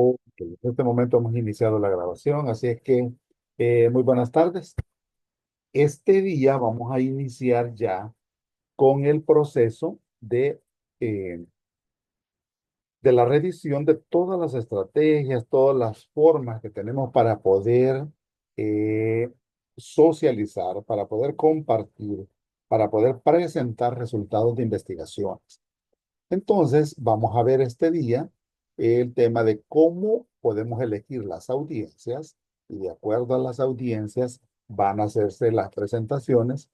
Ok, en este momento hemos iniciado la grabación, así es que muy buenas tardes. Este día vamos a iniciar ya con el proceso eh, de la revisión de todas las estrategias, todas las formas que tenemos para poder eh, socializar, para poder compartir, para poder presentar resultados de investigaciones. Entonces, vamos a ver este día el tema de cómo podemos elegir las audiencias y de acuerdo a las audiencias van a hacerse las presentaciones.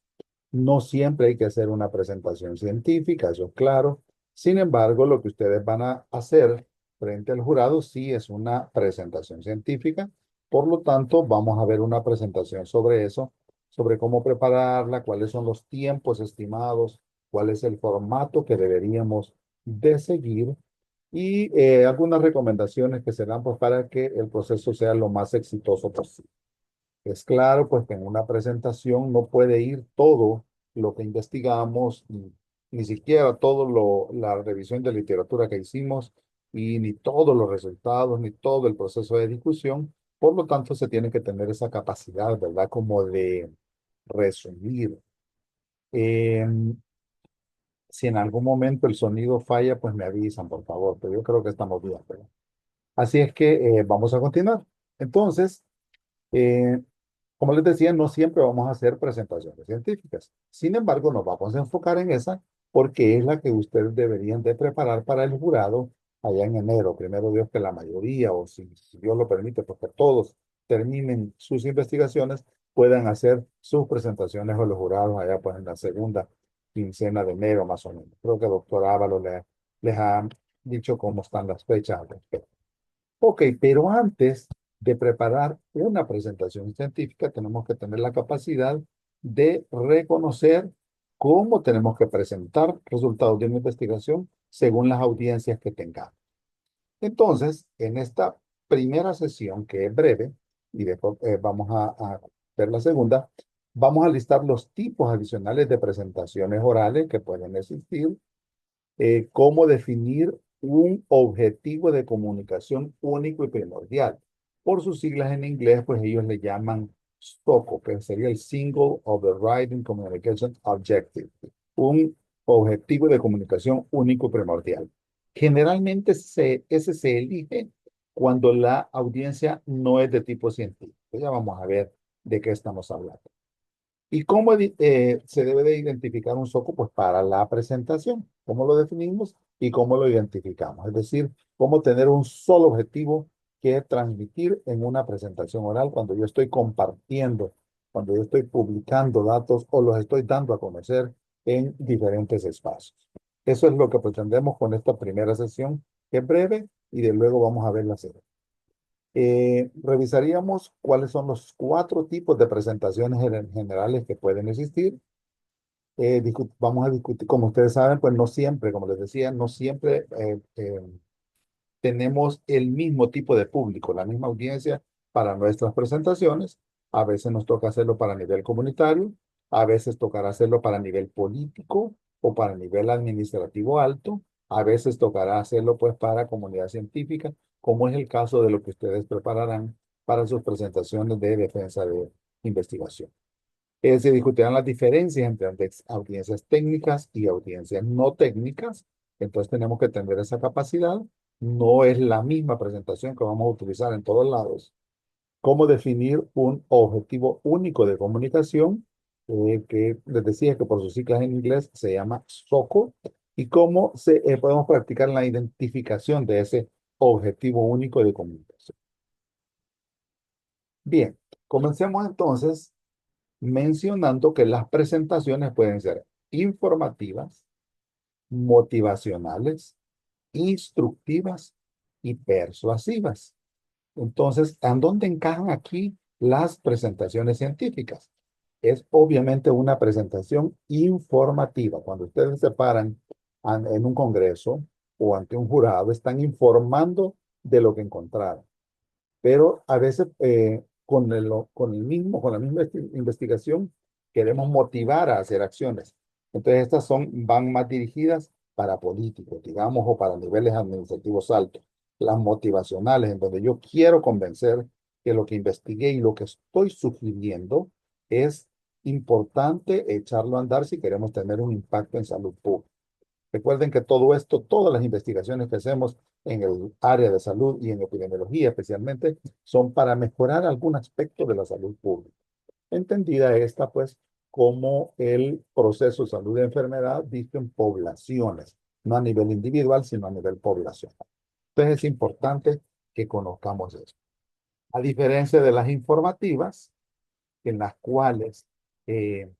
No siempre hay que hacer una presentación científica, eso es claro. Sin embargo, lo que ustedes van a hacer frente al jurado sí es una presentación científica. Por lo tanto, vamos a ver una presentación sobre eso, sobre cómo prepararla, cuáles son los tiempos estimados, cuál es el formato que deberíamos de seguir y algunas recomendaciones que se dan pues, para que el proceso sea lo más exitoso posible. Es claro, pues que en una presentación no puede ir todo lo que investigamos, ni siquiera la revisión de literatura que hicimos, y ni todos los resultados, ni todo el proceso de discusión. Por lo tanto, se tiene que tener esa capacidad, ¿verdad? Como de resumir. Em, si en algún momento el sonido falla, pues me avisan, por favor, pero yo creo que estamos bien, ¿verdad? Así es que vamos a continuar. Entonces, eh, como les decía, no siempre vamos a hacer presentaciones científicas. Sin embargo, nos vamos a enfocar en esa porque es la que ustedes deberían de preparar para el jurado allá en enero. Primero Dios que la mayoría, o si Dios lo permite, porque todos terminen sus investigaciones, puedan hacer sus presentaciones a los jurados allá pues en la segunda quincena de enero más o menos. Creo que el doctor Ávalo les ha dicho cómo están las fechas al respecto. Ok, pero antes de preparar una presentación científica, tenemos que tener la capacidad de reconocer cómo tenemos que presentar resultados de una investigación según las audiencias que tengamos. Entonces, en esta primera sesión, que es breve, y después vamos a ver la segunda, vamos a listar los tipos adicionales de presentaciones orales que pueden existir, cómo definir un objetivo de comunicación único y primordial. Por sus siglas en inglés, pues ellos le llaman SOCO, que sería el Single Overriding Communication Objective, un objetivo de comunicación único y primordial. Generalmente ese se elige cuando la audiencia no es de tipo científico. Ya vamos a ver de qué estamos hablando. ¿Y cómo se debe de identificar un SOCO? Pues para la presentación. ¿Cómo lo definimos y cómo lo identificamos? Es decir, cómo tener un solo objetivo que transmitir en una presentación oral cuando yo estoy compartiendo, cuando yo estoy publicando datos o los estoy dando a conocer en diferentes espacios. Eso es lo que pretendemos con esta primera sesión, que es breve, y de luego vamos a ver la serie. Revisaríamos cuáles son los cuatro tipos de presentaciones generales que pueden existir. Vamos a discutir, como ustedes saben, pues no siempre, como les decía, no siempre tenemos el mismo tipo de público, la misma audiencia para nuestras presentaciones. A veces nos toca hacerlo para nivel comunitario, a veces tocará hacerlo para nivel político o para nivel administrativo alto, a veces tocará hacerlo pues para comunidad científica, como es el caso de lo que ustedes prepararán para sus presentaciones de defensa de investigación. Se discutirán las diferencias entre audiencias técnicas y audiencias no técnicas. Entonces tenemos que tener esa capacidad. No es la misma presentación que vamos a utilizar en todos lados. Cómo definir un objetivo único de comunicación, que les decía que por sus siglas en inglés se llama SOCO, y cómo podemos practicar la identificación de ese objetivo único de comunicación. Bien, comencemos entonces mencionando que las presentaciones pueden ser informativas, motivacionales, instructivas y persuasivas. Entonces, ¿en dónde encajan aquí las presentaciones científicas? Es obviamente una presentación informativa. Cuando ustedes se paran en un congreso o ante un jurado, están informando de lo que encontraron, pero a veces con la misma investigación queremos motivar a hacer acciones. Entonces van más dirigidas para políticos, digamos, o para niveles administrativos altos. las motivacionales, en donde yo quiero convencer que lo que investigué y lo que estoy sugiriendo es importante echarlo a andar si queremos tener un impacto en salud pública. Recuerden que todo esto, todas las investigaciones que hacemos en el área de salud y en epidemiología especialmente, son para mejorar algún aspecto de la salud pública. Entendida esta, pues, como el proceso de salud y enfermedad visto en poblaciones, no a nivel individual, sino a nivel poblacional. Entonces es importante que conozcamos eso. A diferencia de las informativas, en las cuales eh,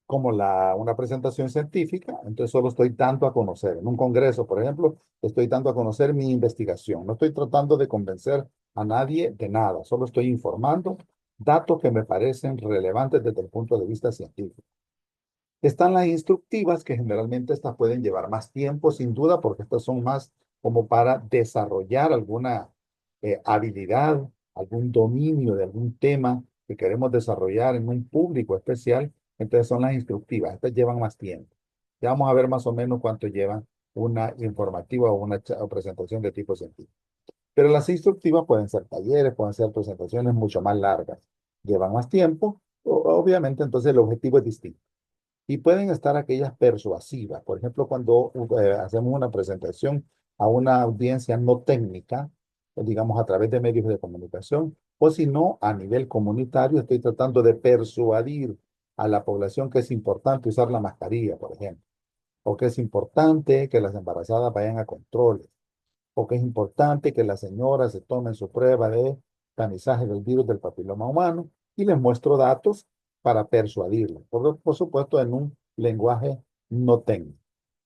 como una presentación científica, entonces solo estoy dando a conocer. En un congreso, por ejemplo, estoy dando a conocer mi investigación. No estoy tratando de convencer a nadie de nada, solo estoy informando datos que me parecen relevantes desde el punto de vista científico. Están las instructivas, que generalmente estas pueden llevar más tiempo, sin duda, porque estas son más como para desarrollar alguna habilidad, algún dominio de algún tema que queremos desarrollar en un público especial. Entonces son las instructivas. Estas llevan más tiempo. Ya vamos a ver más o menos cuánto llevan una informativa o una o presentación de tipo científico. Pero las instructivas pueden ser talleres, pueden ser presentaciones mucho más largas. Llevan más tiempo. Obviamente, entonces el objetivo es distinto. Y pueden estar aquellas persuasivas. Por ejemplo, cuando hacemos una presentación a una audiencia no técnica, digamos a través de medios de comunicación, o si no, a nivel comunitario, estoy tratando de persuadir a la población que es importante usar la mascarilla, por ejemplo, o que es importante que las embarazadas vayan a controles, o que es importante que las señoras se tomen su prueba de tamizaje del virus del papiloma humano, y les muestro datos para persuadirlos, por supuesto en un lenguaje no técnico.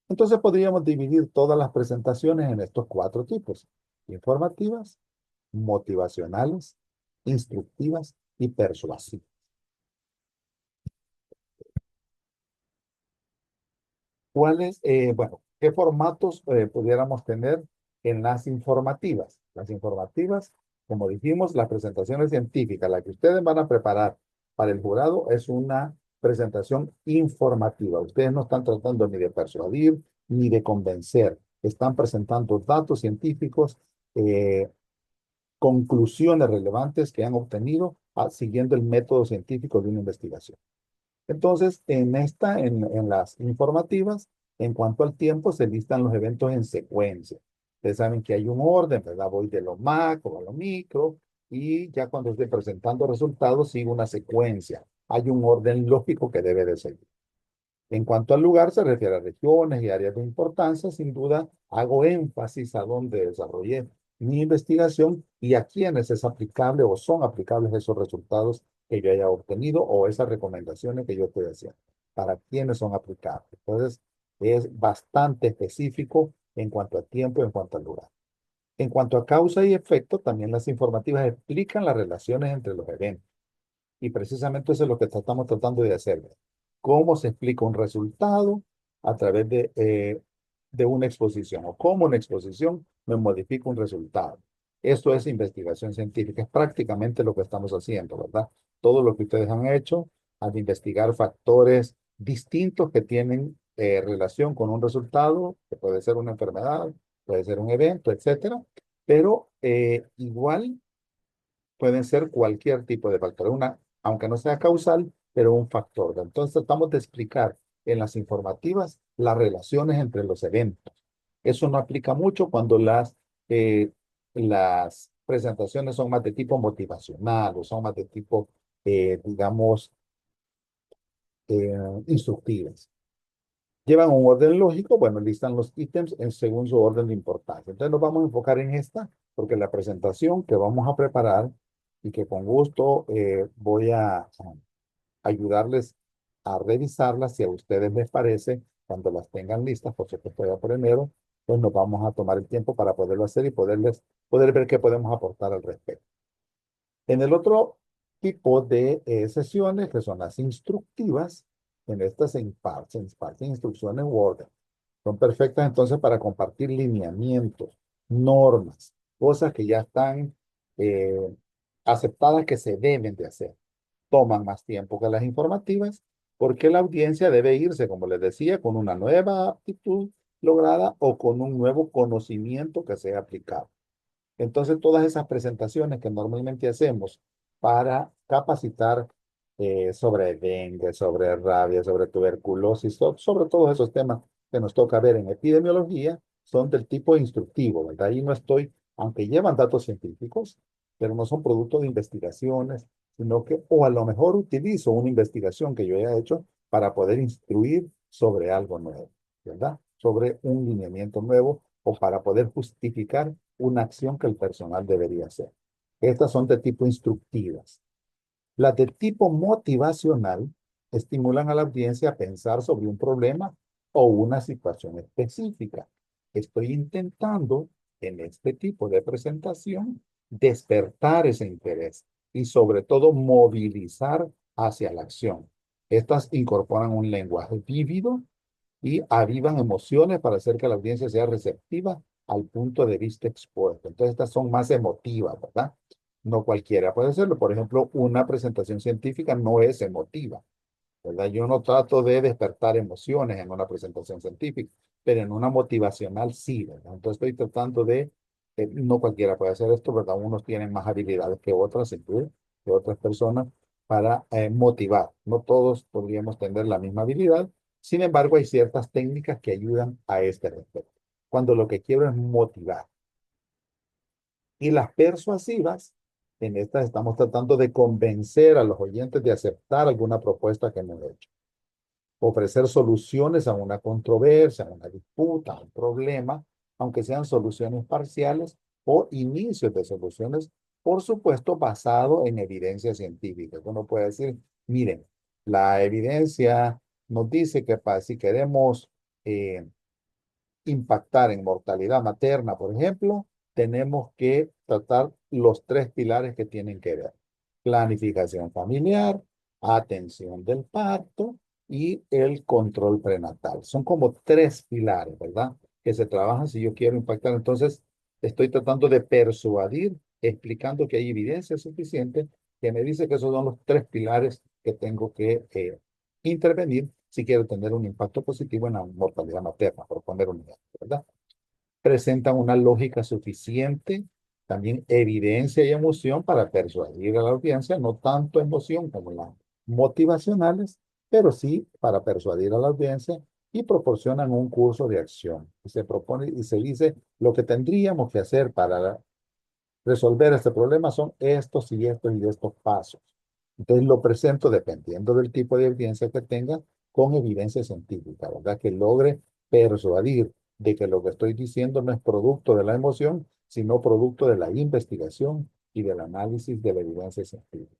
Entonces podríamos dividir todas las presentaciones en estos cuatro tipos: informativas, motivacionales, instructivas y persuasivas. ¿Cuáles, bueno, qué formatos pudiéramos tener en las informativas? Las informativas, como dijimos, las presentaciones científicas, la que ustedes van a preparar para el jurado es una presentación informativa. Ustedes no están tratando ni de persuadir ni de convencer. Están presentando datos científicos, eh, conclusiones relevantes que han obtenido siguiendo el método científico de una investigación. Entonces, en las informativas, en cuanto al tiempo, se listan los eventos en secuencia. Ustedes saben que hay un orden, ¿verdad? Voy de lo macro a lo micro, y ya cuando esté presentando resultados, sigo una secuencia. Hay un orden lógico que debe de seguir. En cuanto al lugar, se refiere a regiones y áreas de importancia. Sin duda, hago énfasis a dónde desarrollé mi investigación y a quiénes es aplicable o son aplicables esos resultados que yo haya obtenido o esas recomendaciones que yo estoy haciendo. Para quiénes son aplicables. Entonces, es bastante específico en cuanto a tiempo y en cuanto al lugar. En cuanto a causa y efecto, también las informativas explican las relaciones entre los eventos. Y precisamente eso es lo que estamos tratando de hacer. ¿Cómo se explica un resultado a través de una exposición? O cómo una exposición me modifica un resultado. Esto es investigación científica. Es prácticamente lo que estamos haciendo, ¿verdad? Todo lo que ustedes han hecho al investigar factores distintos que tienen relación con un resultado, que puede ser una enfermedad, puede ser un evento, etcétera. Pero igual pueden ser cualquier tipo de factor, aunque no sea causal, pero un factor. Entonces tratamos de explicar en las informativas las relaciones entre los eventos. Eso no aplica mucho cuando las presentaciones son más de tipo motivacional o son más de tipo, digamos, instructivas. Llevan un orden lógico, bueno, listan los ítems según su orden de importancia. Entonces nos vamos a enfocar en esta, porque la presentación que vamos a preparar y que con gusto voy a ayudarles a revisarlas, si a ustedes les parece, cuando las tengan listas, por supuesto ya por enero, pues nos vamos a tomar el tiempo para poderlo hacer y poder ver qué podemos aportar al respecto. En el otro tipo de sesiones, que son las instructivas, en estas se imparten instrucciones Word. Son perfectas entonces para compartir lineamientos, normas, cosas que ya están eh, aceptadas que se deben de hacer. Toman más tiempo que las informativas porque la audiencia debe irse, como les decía, con una nueva actitud lograda o con un nuevo conocimiento que sea aplicado. Entonces, todas esas presentaciones que normalmente hacemos para capacitar sobre dengue, sobre rabia, sobre tuberculosis, sobre todos esos temas que nos toca ver en epidemiología, son del tipo instructivo, ¿verdad? Ahí no estoy, aunque llevan datos científicos, pero no son producto de investigaciones, sino que, o a lo mejor utilizo una investigación que yo haya hecho para poder instruir sobre algo nuevo, ¿verdad? Sobre un lineamiento nuevo o para poder justificar una acción que el personal debería hacer. Estas son de tipo instructivas. Las de tipo motivacional estimulan a la audiencia a pensar sobre un problema o una situación específica. Estoy intentando en este tipo de presentación despertar ese interés y sobre todo movilizar hacia la acción. Estas incorporan un lenguaje vívido y avivan emociones para hacer que la audiencia sea receptiva al punto de vista expuesto. Entonces, estas son más emotivas, ¿verdad? No cualquiera puede hacerlo. Por ejemplo, una presentación científica no es emotiva, ¿verdad? Yo no trato de despertar emociones en una presentación científica, pero en una motivacional sí, ¿verdad? Entonces, estoy tratando de, no cualquiera puede hacer esto, ¿verdad? Unos tienen más habilidades que otras, incluso que otras personas, para motivar. No todos podríamos tener la misma habilidad. Sin embargo, hay ciertas técnicas que ayudan a este respecto. Cuando lo que quiero es motivar. Y las persuasivas, en estas estamos tratando de convencer a los oyentes de aceptar alguna propuesta que hemos hecho. Ofrecer soluciones a una controversia, a una disputa, a un problema, aunque sean soluciones parciales o inicios de soluciones, por supuesto, basado en evidencia científica. Uno puede decir, miren, la evidencia nos dice que si queremos impactar en mortalidad materna, por ejemplo, tenemos que tratar los tres pilares que tienen que ver. Planificación familiar, atención del parto y el control prenatal. Son como tres pilares, ¿verdad? Que se trabajan si yo quiero impactar. Entonces, estoy tratando de persuadir, explicando que hay evidencia suficiente que me dice que esos son los tres pilares que tengo que intervenir si quiero tener un impacto positivo en la mortalidad materna, por poner un ejemplo, ¿verdad? Presentan una lógica suficiente, también evidencia y emoción para persuadir a la audiencia, no tanto emoción como las motivacionales, pero sí para persuadir a la audiencia y proporcionan un curso de acción. Y se propone y se dice lo que tendríamos que hacer para resolver este problema son estos pasos. Entonces lo presento dependiendo del tipo de evidencia que tenga con evidencia científica, ¿verdad? Que logre persuadir de que lo que estoy diciendo no es producto de la emoción, sino producto de la investigación y del análisis de la evidencia científica.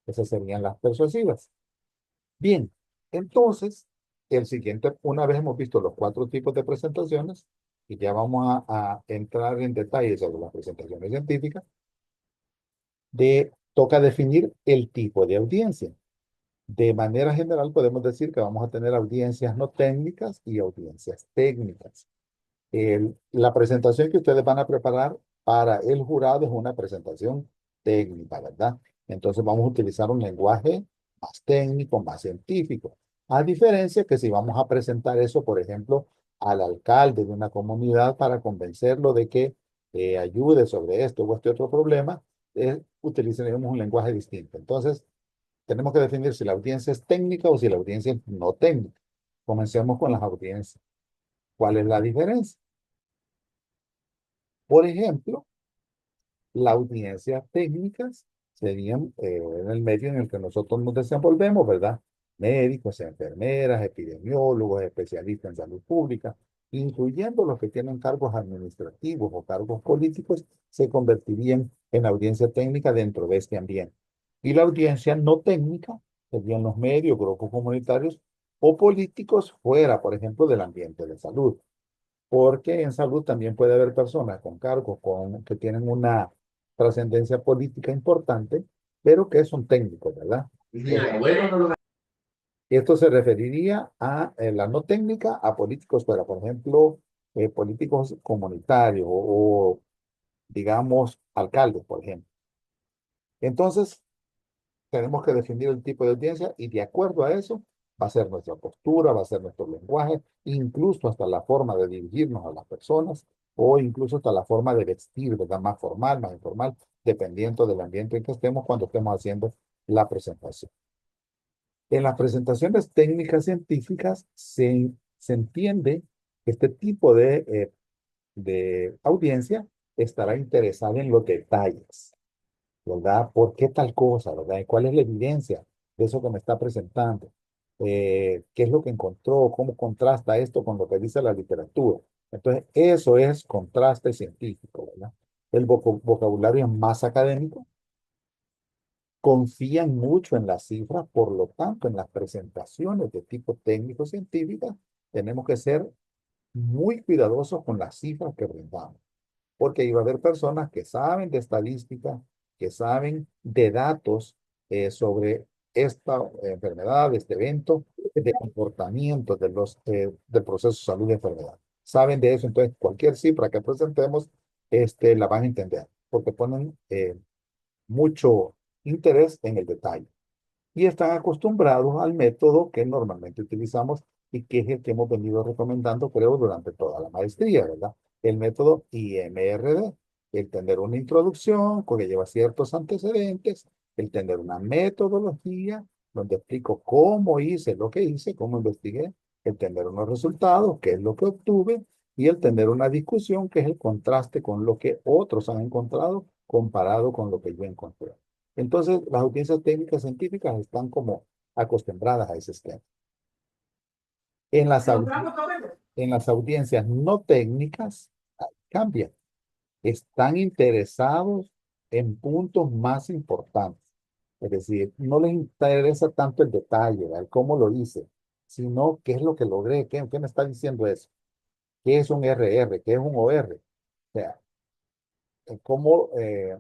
Esas serían las persuasivas. Bien, entonces, el siguiente, una vez hemos visto los cuatro tipos de presentaciones, y ya vamos a entrar en detalles sobre las presentaciones científicas, toca definir el tipo de audiencia. De manera general, podemos decir que vamos a tener audiencias no técnicas y audiencias técnicas. La presentación que ustedes van a preparar para el jurado es una presentación técnica, ¿verdad? Entonces vamos a utilizar un lenguaje más técnico, más científico. A diferencia que si vamos a presentar eso, por ejemplo, al alcalde de una comunidad para convencerlo de que ayude sobre esto o este otro problema, utilizaremos un lenguaje distinto. Entonces, tenemos que definir si la audiencia es técnica o si la audiencia es no técnica. Comencemos con las audiencias. ¿Cuál es la diferencia? Por ejemplo, las audiencias técnicas serían en el medio en el que nosotros nos desenvolvemos, ¿verdad? Médicos, enfermeras, epidemiólogos, especialistas en salud pública, incluyendo los que tienen cargos administrativos o cargos políticos, se convertirían en audiencia técnica dentro de este ambiente. Y la audiencia no técnica serían los medios, grupos comunitarios o políticos fuera, por ejemplo, del ambiente de salud, porque en salud también puede haber personas con cargos que tienen una trascendencia política importante, pero que son técnicos, ¿verdad? Esto se referiría a la no técnica, a políticos fuera, por ejemplo, políticos comunitarios digamos, alcaldes, por ejemplo. Entonces, tenemos que definir el tipo de audiencia y de acuerdo a eso, Va a ser nuestra postura, va a ser nuestro lenguaje, incluso hasta la forma de dirigirnos a las personas o incluso hasta la forma de vestir, ¿verdad? Más formal, más informal, dependiendo del ambiente en que estemos cuando estemos haciendo la presentación. En las presentaciones técnicas científicas se entiende que este tipo de audiencia estará interesada en los detalles, ¿verdad? ¿Por qué tal cosa, verdad? ¿Y cuál es la evidencia de eso que me está presentando? ¿Qué es lo que encontró? ¿Cómo contrasta esto con lo que dice la literatura? Entonces, eso es contraste científico, ¿verdad? El vocabulario es más académico, confían mucho en las cifras, por lo tanto, en las presentaciones de tipo técnico-científica, tenemos que ser muy cuidadosos con las cifras que brindamos, porque iba a haber personas que saben de estadística, que saben de datos sobre esta enfermedad, este evento, de comportamiento del proceso de salud de enfermedad. Saben de eso, entonces cualquier cifra que presentemos, la van a entender, porque ponen mucho interés en el detalle y están acostumbrados al método que normalmente utilizamos y que es el que hemos venido recomendando, creo, durante toda la maestría, ¿verdad? El método IMRD, el tener una introducción que lleva ciertos antecedentes, el tener una metodología donde explico cómo hice lo que hice, cómo investigué, el tener unos resultados, qué es lo que obtuve, y el tener una discusión, que es el contraste con lo que otros han encontrado comparado con lo que yo encontré. Entonces, las audiencias técnicas científicas están como acostumbradas a ese esquema. En las, en las audiencias no técnicas, cambia. Están interesados en puntos más importantes. Es decir, no les interesa tanto el detalle, ¿verdad? Cómo lo hice, sino qué es lo que logré, qué me está diciendo eso, qué es un RR, qué es un OR. O sea, cómo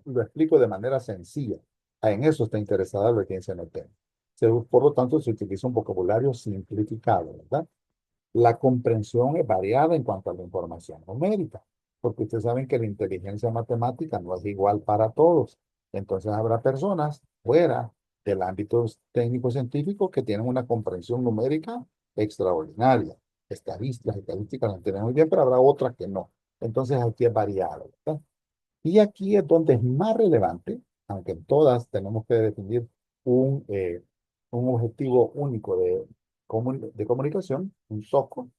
lo explico de manera sencilla. En eso está interesada la audiencia no técnica. Por lo tanto, se utiliza un vocabulario simplificado, ¿verdad? La comprensión es variada en cuanto a la información numérica, porque ustedes saben que la inteligencia matemática no es igual para todos. Entonces habrá personas fuera del ámbito técnico-científico que tienen una comprensión numérica extraordinaria. Las estadísticas las entienden muy bien, pero habrá otras que no. Entonces aquí es variado, ¿verdad? Y aquí es donde es más relevante, aunque en todas tenemos que definir un objetivo único de comunicación, un SOCO.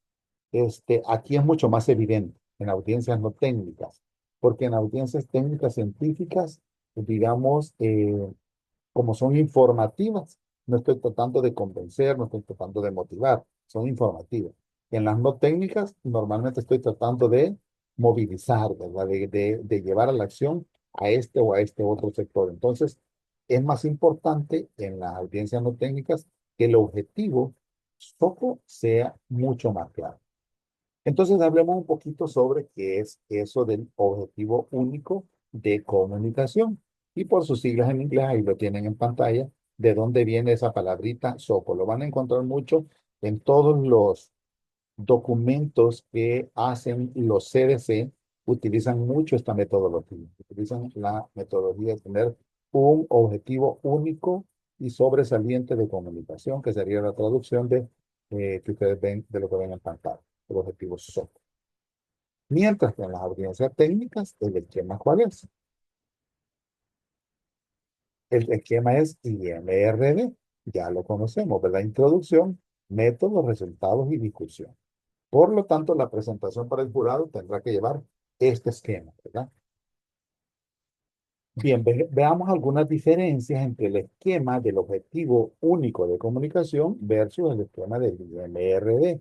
Aquí es mucho más evidente en audiencias no técnicas, porque en audiencias técnicas científicas, digamos, como son informativas, no estoy tratando de convencer, no estoy tratando de motivar, son informativas. En las no técnicas, normalmente estoy tratando de movilizar, ¿verdad? De llevar a la acción a este o a este otro sector. Entonces, es más importante en las audiencias no técnicas que el objetivo foco sea mucho más claro. Entonces, hablemos un poquito sobre qué es eso del objetivo único de comunicación. Y por sus siglas en inglés, ahí lo tienen en pantalla, de dónde viene esa palabrita SOCO. Lo van a encontrar mucho en todos los documentos que hacen los CDC, utilizan mucho esta metodología. Utilizan la metodología de tener un objetivo único y sobresaliente de comunicación, que sería la traducción que ustedes ven de lo que ven en pantalla, el objetivo SOCO. Mientras que en las audiencias técnicas, el esquema, ¿cuál es? El esquema es IMRD, ya lo conocemos, ¿verdad? Introducción, métodos, resultados y discusión. Por lo tanto, la presentación para el jurado tendrá que llevar este esquema, ¿verdad? Bien, veamos algunas diferencias entre el esquema del objetivo único de comunicación versus el esquema del IMRD.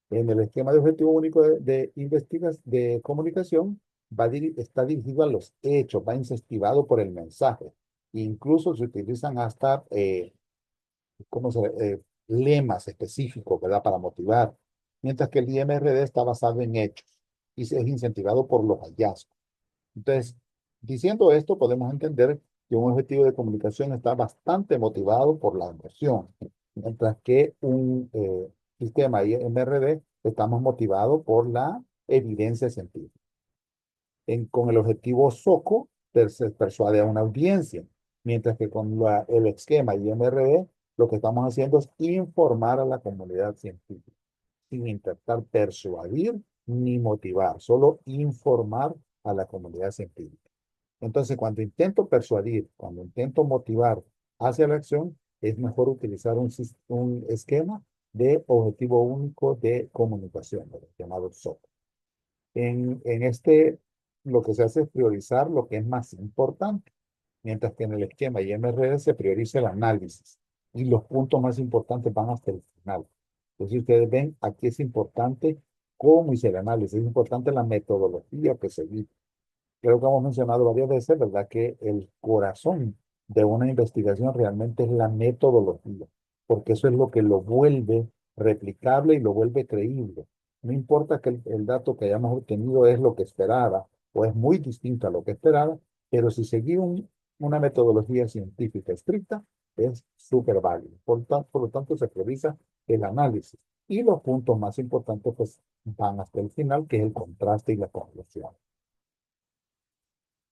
En el esquema de objetivo único de comunicación está dirigido a los hechos, va incentivado por el mensaje. Incluso se utilizan hasta ¿cómo lemas específicos, ¿verdad? Para motivar. Mientras que el IMRD está basado en hechos y es incentivado por los hallazgos. Entonces, diciendo esto, podemos entender que un objetivo de comunicación está bastante motivado por la emoción, mientras que un sistema IMRD estamos motivados por la evidencia científica. Con el objetivo SOCO, se persuade a una audiencia, mientras que con el esquema IMRD lo que estamos haciendo es informar a la comunidad científica, sin intentar persuadir ni motivar, solo informar a la comunidad científica. Entonces, cuando intento persuadir, cuando intento motivar hacia la acción, es mejor utilizar un esquema de objetivo único de comunicación, llamado SOC. En este, lo que se hace es priorizar lo que es más importante, mientras que en el esquema IMRD se prioriza el análisis y los puntos más importantes van hasta el final. Entonces, ustedes ven, aquí es importante cómo hice el análisis, es importante la metodología que seguí. Creo que hemos mencionado varias veces, ¿verdad?, que el corazón de una investigación realmente es la metodología, porque eso es lo que lo vuelve replicable y lo vuelve creíble. No importa que el dato que hayamos obtenido es lo que esperaba o es muy distinto a lo que esperaba, pero si seguimos una metodología científica estricta, es súper válido. Por lo tanto, se prioriza el análisis y los puntos más importantes pues van hasta el final, que es el contraste y la conclusión.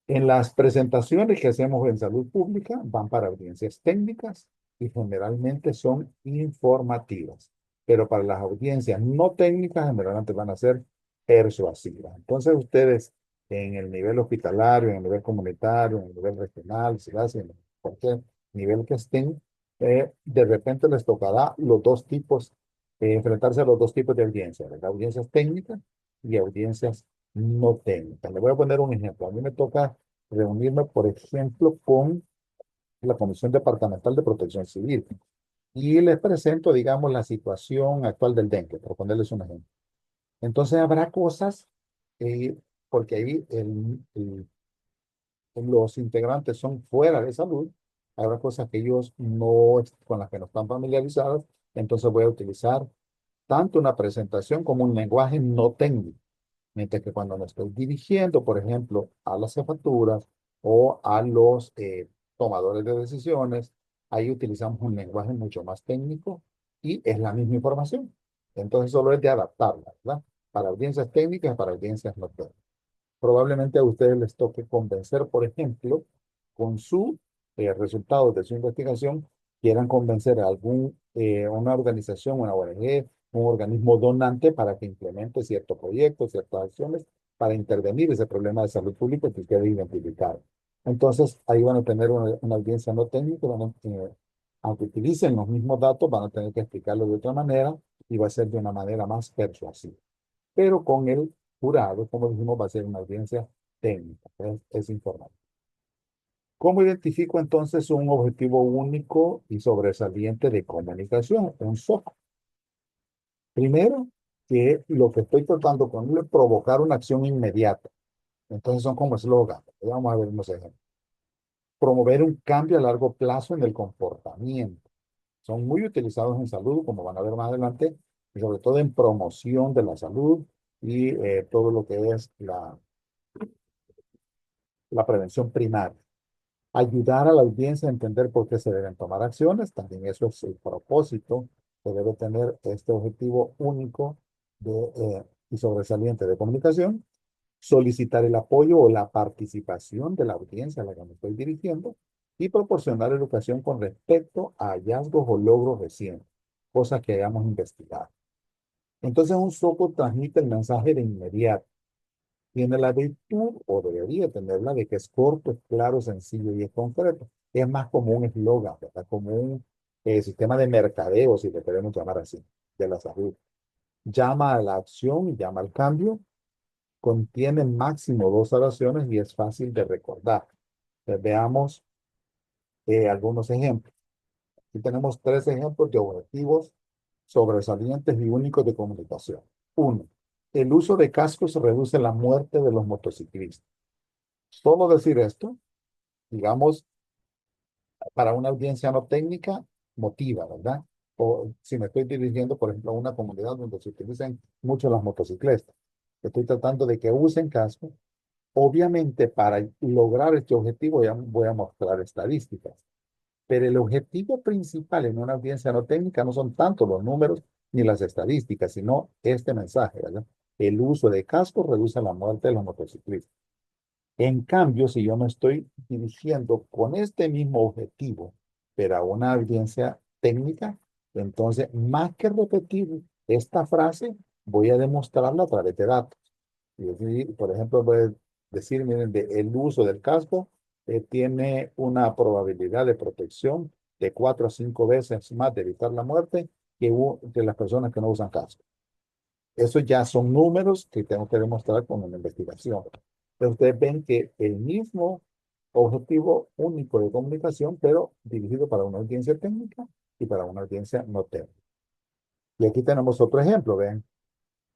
En las presentaciones que hacemos en salud pública van para audiencias técnicas y generalmente son informativas, pero para las audiencias no técnicas generalmente van a ser persuasivas. Entonces ustedes en el nivel hospitalario, en el nivel comunitario, en el nivel regional, si en cualquier nivel que estén, de repente les tocará los dos tipos, enfrentarse a los dos tipos de audiencias, ¿verdad? Audiencias técnicas y audiencias no técnicas. Le voy a poner un ejemplo. A mí me toca reunirme, por ejemplo, con la Comisión Departamental de Protección Civil y les presento, digamos, la situación actual del dengue, por ponerles un ejemplo. Entonces habrá cosas, porque ahí los integrantes son fuera de salud, habrá cosas que ellos no, con las que no están familiarizados, entonces voy a utilizar tanto una presentación como un lenguaje no técnico. Mientras que cuando me estoy dirigiendo, por ejemplo, a las jefaturas o a los tomadores de decisiones, ahí utilizamos un lenguaje mucho más técnico y es la misma información. Entonces solo es de adaptarla, ¿verdad? Para audiencias técnicas, para audiencias no técnicas. Probablemente a ustedes les toque convencer, por ejemplo, con su resultados de su investigación, quieran convencer a una organización, una ONG, un organismo donante para que implemente ciertos proyectos, ciertas acciones para intervenir ese problema de salud pública que ustedes identificaron. Entonces, ahí van a tener una audiencia no técnica, aunque utilicen los mismos datos, van a tener que explicarlo de otra manera y va a ser de una manera más persuasiva. Pero con el jurado, como dijimos, va a ser una audiencia técnica, es informal. ¿Cómo identifico entonces un objetivo único y sobresaliente de comunicación? Un SOC. Primero, que lo que estoy tratando con él es provocar una acción inmediata. Entonces son como eslogan. Vamos a ver unos ejemplos. Promover un cambio a largo plazo en el comportamiento. Son muy utilizados en salud, como van a ver más adelante, y sobre todo en promoción de la salud y todo lo que es la prevención primaria. Ayudar a la audiencia a entender por qué se deben tomar acciones, también eso es el propósito que debe tener este objetivo único y sobresaliente de comunicación. Solicitar el apoyo o la participación de la audiencia a la que me estoy dirigiendo y proporcionar educación con respecto a hallazgos o logros recientes, cosas que hayamos investigado. Entonces un SOCO transmite el mensaje de inmediato. Tiene la virtud, o debería tenerla, de que es corto, es claro, sencillo y es concreto. Es más como un eslogan, ¿verdad? Como un sistema de mercadeo, si le queremos llamar así, de la salud. Llama a la acción y llama al cambio. Contiene máximo dos oraciones y es fácil de recordar. Veamos algunos ejemplos. Aquí tenemos tres ejemplos de objetivos sobresalientes y únicos de comunicación. Uno, el uso de cascos reduce la muerte de los motociclistas. Solo decir esto, digamos, para una audiencia no técnica, motiva, ¿verdad? O si me estoy dirigiendo, por ejemplo, a una comunidad donde se utilizan mucho las motocicletas, estoy tratando de que usen casco. Obviamente, para lograr este objetivo, ya voy a mostrar estadísticas, pero el objetivo principal en una audiencia no técnica no son tanto los números ni las estadísticas, sino este mensaje, ¿verdad? El uso de casco reduce la muerte de los motociclistas. En cambio, si yo me estoy dirigiendo con este mismo objetivo, pero a una audiencia técnica. Entonces, más que repetir esta frase, voy a demostrarla a través de datos. Y decir, por ejemplo, voy a decir, miren, el uso del casco tiene una probabilidad de protección de 4 a 5 veces más de evitar la muerte que las personas que no usan casco. Eso ya son números que tengo que demostrar con una investigación. Pero ustedes ven que el mismo objetivo único de comunicación, pero dirigido para una audiencia técnica y para una audiencia no técnica. Y aquí tenemos otro ejemplo, ven.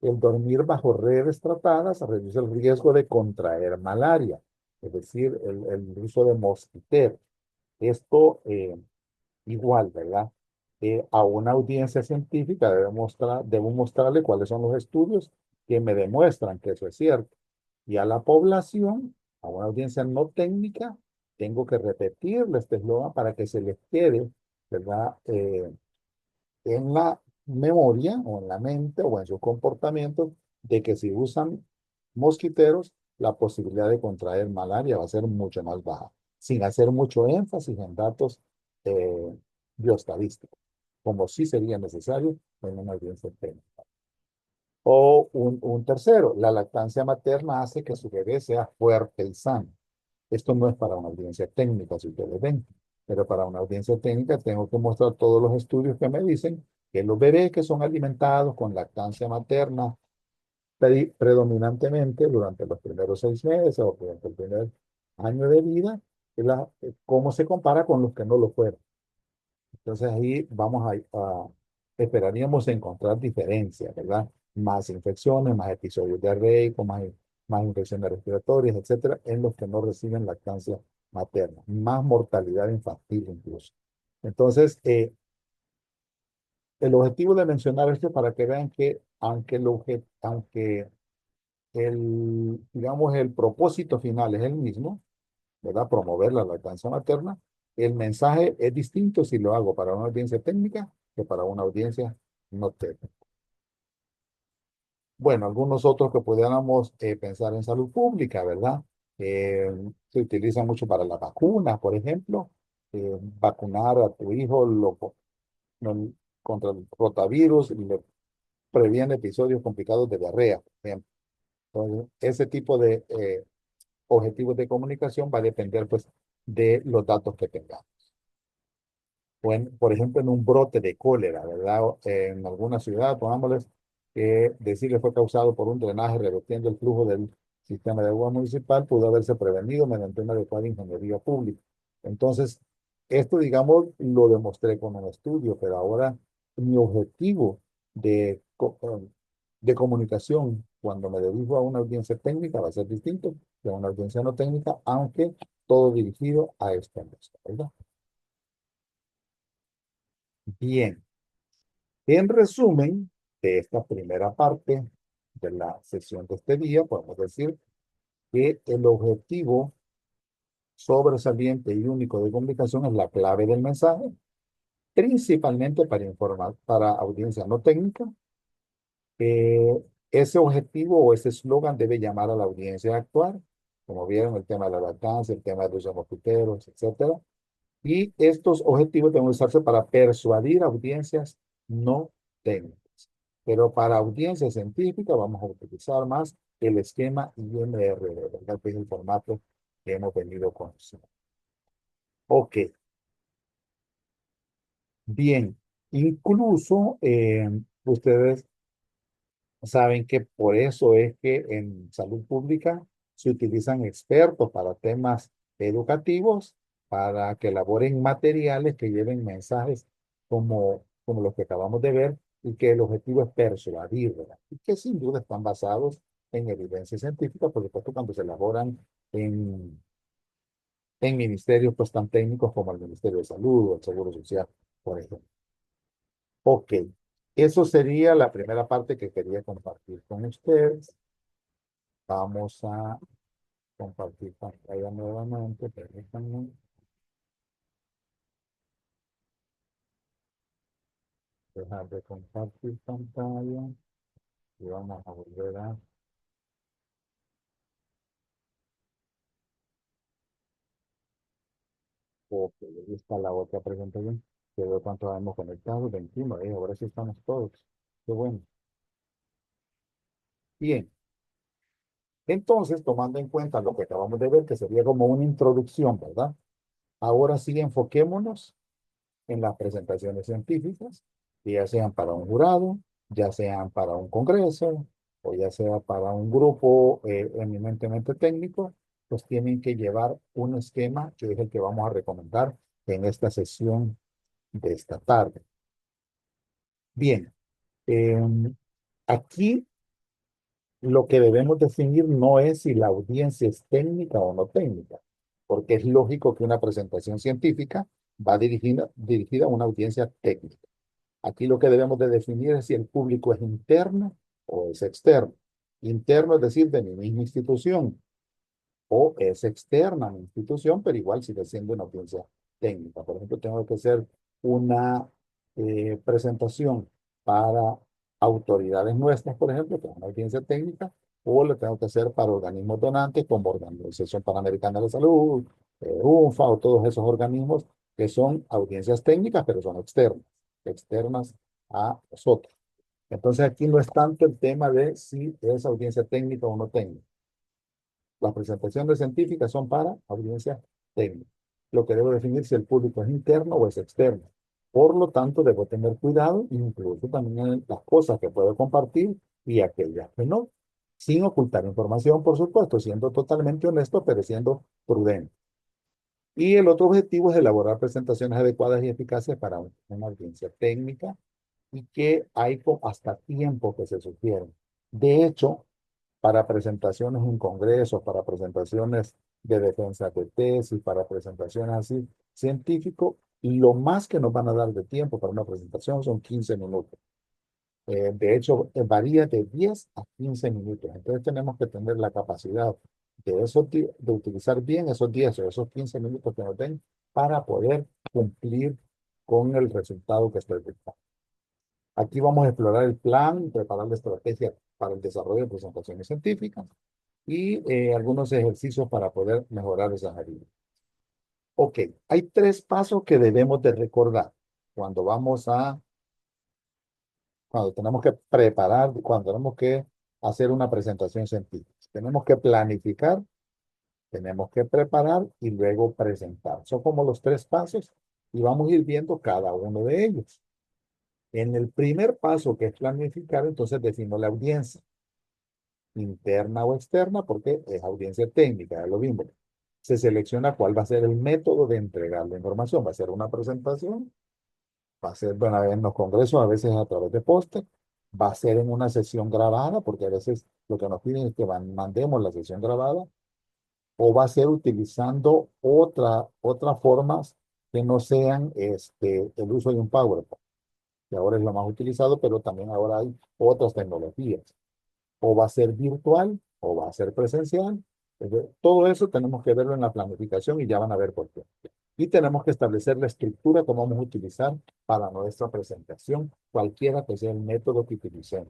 El dormir bajo redes tratadas reduce el riesgo de contraer malaria, es decir, el uso de mosquitero. Esto igual, ¿verdad? A una audiencia científica debo mostrarle cuáles son los estudios que me demuestran que eso es cierto. Y a la población, a una audiencia no técnica, tengo que repetirle este eslogan para que se les quede, ¿verdad? En la memoria o en la mente o en sus comportamientos de que si usan mosquiteros, la posibilidad de contraer malaria va a ser mucho más baja, sin hacer mucho énfasis en datos eh, bioestadísticos, como sí sería necesario en una audiencia técnica. O un tercero, la lactancia materna hace que su bebé sea fuerte y sano. Esto no es para una audiencia técnica, si ustedes ven, pero para una audiencia técnica tengo que mostrar todos los estudios que me dicen que los bebés que son alimentados con lactancia materna predominantemente durante los primeros 6 meses o durante el primer año de vida, cómo se compara con los que no lo fueron. Entonces ahí esperaríamos encontrar diferencias, ¿verdad? Más infecciones, más episodios diarreicos, más infecciones respiratorias, etcétera, en los que no reciben lactancia materna, más mortalidad infantil incluso. Entonces, el objetivo de mencionar esto es para que vean que aunque digamos, el propósito final es el mismo, ¿verdad? Promover la lactancia materna. El mensaje es distinto si lo hago para una audiencia técnica que para una audiencia no técnica. Bueno, algunos otros que pudiéramos pensar en salud pública, ¿verdad? Se utilizan mucho para las vacunas, por ejemplo. Vacunar a tu hijo no- contra el rotavirus le previene episodios complicados de diarrea, por ejemplo. Entonces, ese tipo de objetivos de comunicación va a depender, pues, de los datos que tengamos. Por ejemplo, en un brote de cólera, ¿verdad? En alguna ciudad, pongámosles, que decirle fue causado por un drenaje revirtiendo el flujo del sistema de agua municipal, pudo haberse prevenido mediante una adecuada ingeniería pública. Entonces, esto, digamos, lo demostré con un estudio, pero ahora mi objetivo de comunicación cuando me dirijo a una audiencia técnica va a ser distinto de una audiencia no técnica, aunque todo dirigido a esta mesa, ¿verdad? Bien. En resumen de esta primera parte de la sesión de este día, podemos decir que el objetivo sobresaliente y único de comunicación es la clave del mensaje, principalmente para informar, para audiencia no técnica. Ese objetivo o ese eslogan debe llamar a la audiencia a actuar, como vieron el tema de la lactancia, el tema de los mosquiteros, etcétera. Y estos objetivos deben usarse para persuadir audiencias no técnicas. Pero para audiencias científicas vamos a utilizar más el esquema IMR, ¿verdad? Que es el formato que hemos venido conociendo. Ok, bien. Incluso ustedes saben que por eso es que en salud pública se utilizan expertos para temas educativos, para que elaboren materiales que lleven mensajes como los que acabamos de ver y que el objetivo es persuadir, ¿verdad? Y que sin duda están basados en evidencia científica, por supuesto, cuando se elaboran en ministerios pues, tan técnicos como el Ministerio de Salud o el Seguro Social, por ejemplo. Ok, eso sería la primera parte que quería compartir con ustedes. Vamos a compartir pantalla nuevamente. Permítanme dejar de compartir pantalla y vamos a volver a... Ok, ahí está la otra pregunta. Bien. Que veo cuántos hemos conectado, 21, ahora sí estamos todos. Qué bueno. Bien, entonces, tomando en cuenta lo que acabamos de ver, que sería como una introducción, ¿verdad? Ahora sí enfoquémonos en las presentaciones científicas, que ya sean para un jurado, ya sean para un congreso, o ya sea para un grupo eminentemente técnico, pues tienen que llevar un esquema que es el que vamos a recomendar en esta sesión de esta tarde. Bien, aquí lo que debemos definir no es si la audiencia es técnica o no técnica, porque es lógico que una presentación científica va dirigida a una audiencia técnica. Aquí lo que debemos de definir es si el público es interno o es externo. Interno es decir, de mi misma institución, o es externa a mi institución, pero igual sigue siendo una audiencia técnica. Por ejemplo, tengo que hacer una presentación para autoridades nuestras, por ejemplo, que es una audiencia técnica, o lo tengo que hacer para organismos donantes como Organización Panamericana de la Salud, UNFA, o todos esos organismos que son audiencias técnicas, pero son externas, externas a nosotros. Entonces aquí no es tanto el tema de si es audiencia técnica o no técnica. Las presentaciones científicas son para audiencia técnica. Lo que debo definir si el público es interno o es externo. Por lo tanto, debo tener cuidado, incluso también en las cosas que puedo compartir y aquellas que no, sin ocultar información, por supuesto, siendo totalmente honesto, pero siendo prudente. Y el otro objetivo es elaborar presentaciones adecuadas y eficaces para una audiencia técnica y que hay hasta tiempo que se sugieren. De hecho, para presentaciones en congresos, para presentaciones de defensa de tesis, para presentaciones así científico, lo más que nos van a dar de tiempo para una presentación son 15 minutos. De hecho, varía de 10 a 15 minutos. Entonces tenemos que tener la capacidad de utilizar bien esos 10 o esos 15 minutos que nos den para poder cumplir con el resultado que estoy buscando. Aquí vamos a explorar el plan y preparar la estrategia para el desarrollo de presentaciones científicas y algunos ejercicios para poder mejorar esas habilidades. Ok, hay tres pasos que debemos de recordar cuando cuando tenemos que preparar, cuando tenemos que hacer una presentación científica. Tenemos que planificar, tenemos que preparar y luego presentar. Son como los tres pasos y vamos a ir viendo cada uno de ellos. En el primer paso, que es planificar, entonces defino la audiencia, interna o externa, porque es audiencia técnica, es lo mismo. Se selecciona cuál va a ser el método de entregar la información. Va a ser una presentación, va a ser, bueno, en los congresos a veces a través de póster, va a ser en una sesión grabada, porque a veces lo que nos piden es que mandemos la sesión grabada, o va a ser utilizando otras formas que no sean el uso de un PowerPoint, que ahora es lo más utilizado, pero también ahora hay otras tecnologías. O va a ser virtual o va a ser presencial. Todo eso tenemos que verlo en la planificación y ya van a ver por qué. Y tenemos que establecer la estructura que vamos a utilizar para nuestra presentación, cualquiera que sea el método que utilicemos.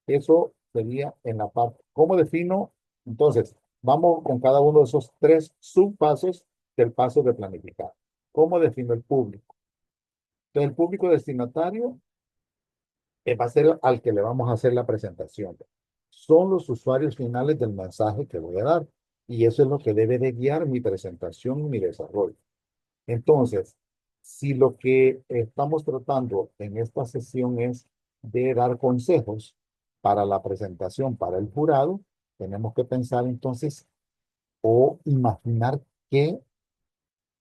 Eso sería en la parte, ¿cómo defino? Entonces, vamos con cada uno de esos tres subpasos del paso de planificar. ¿Cómo defino el público? Entonces, el público destinatario va a ser al que le vamos a hacer la presentación. Son los usuarios finales del mensaje que voy a dar. Y eso es lo que debe de guiar mi presentación y mi desarrollo. Entonces, si lo que estamos tratando en esta sesión es de dar consejos para la presentación para el jurado, tenemos que pensar entonces o imaginar qué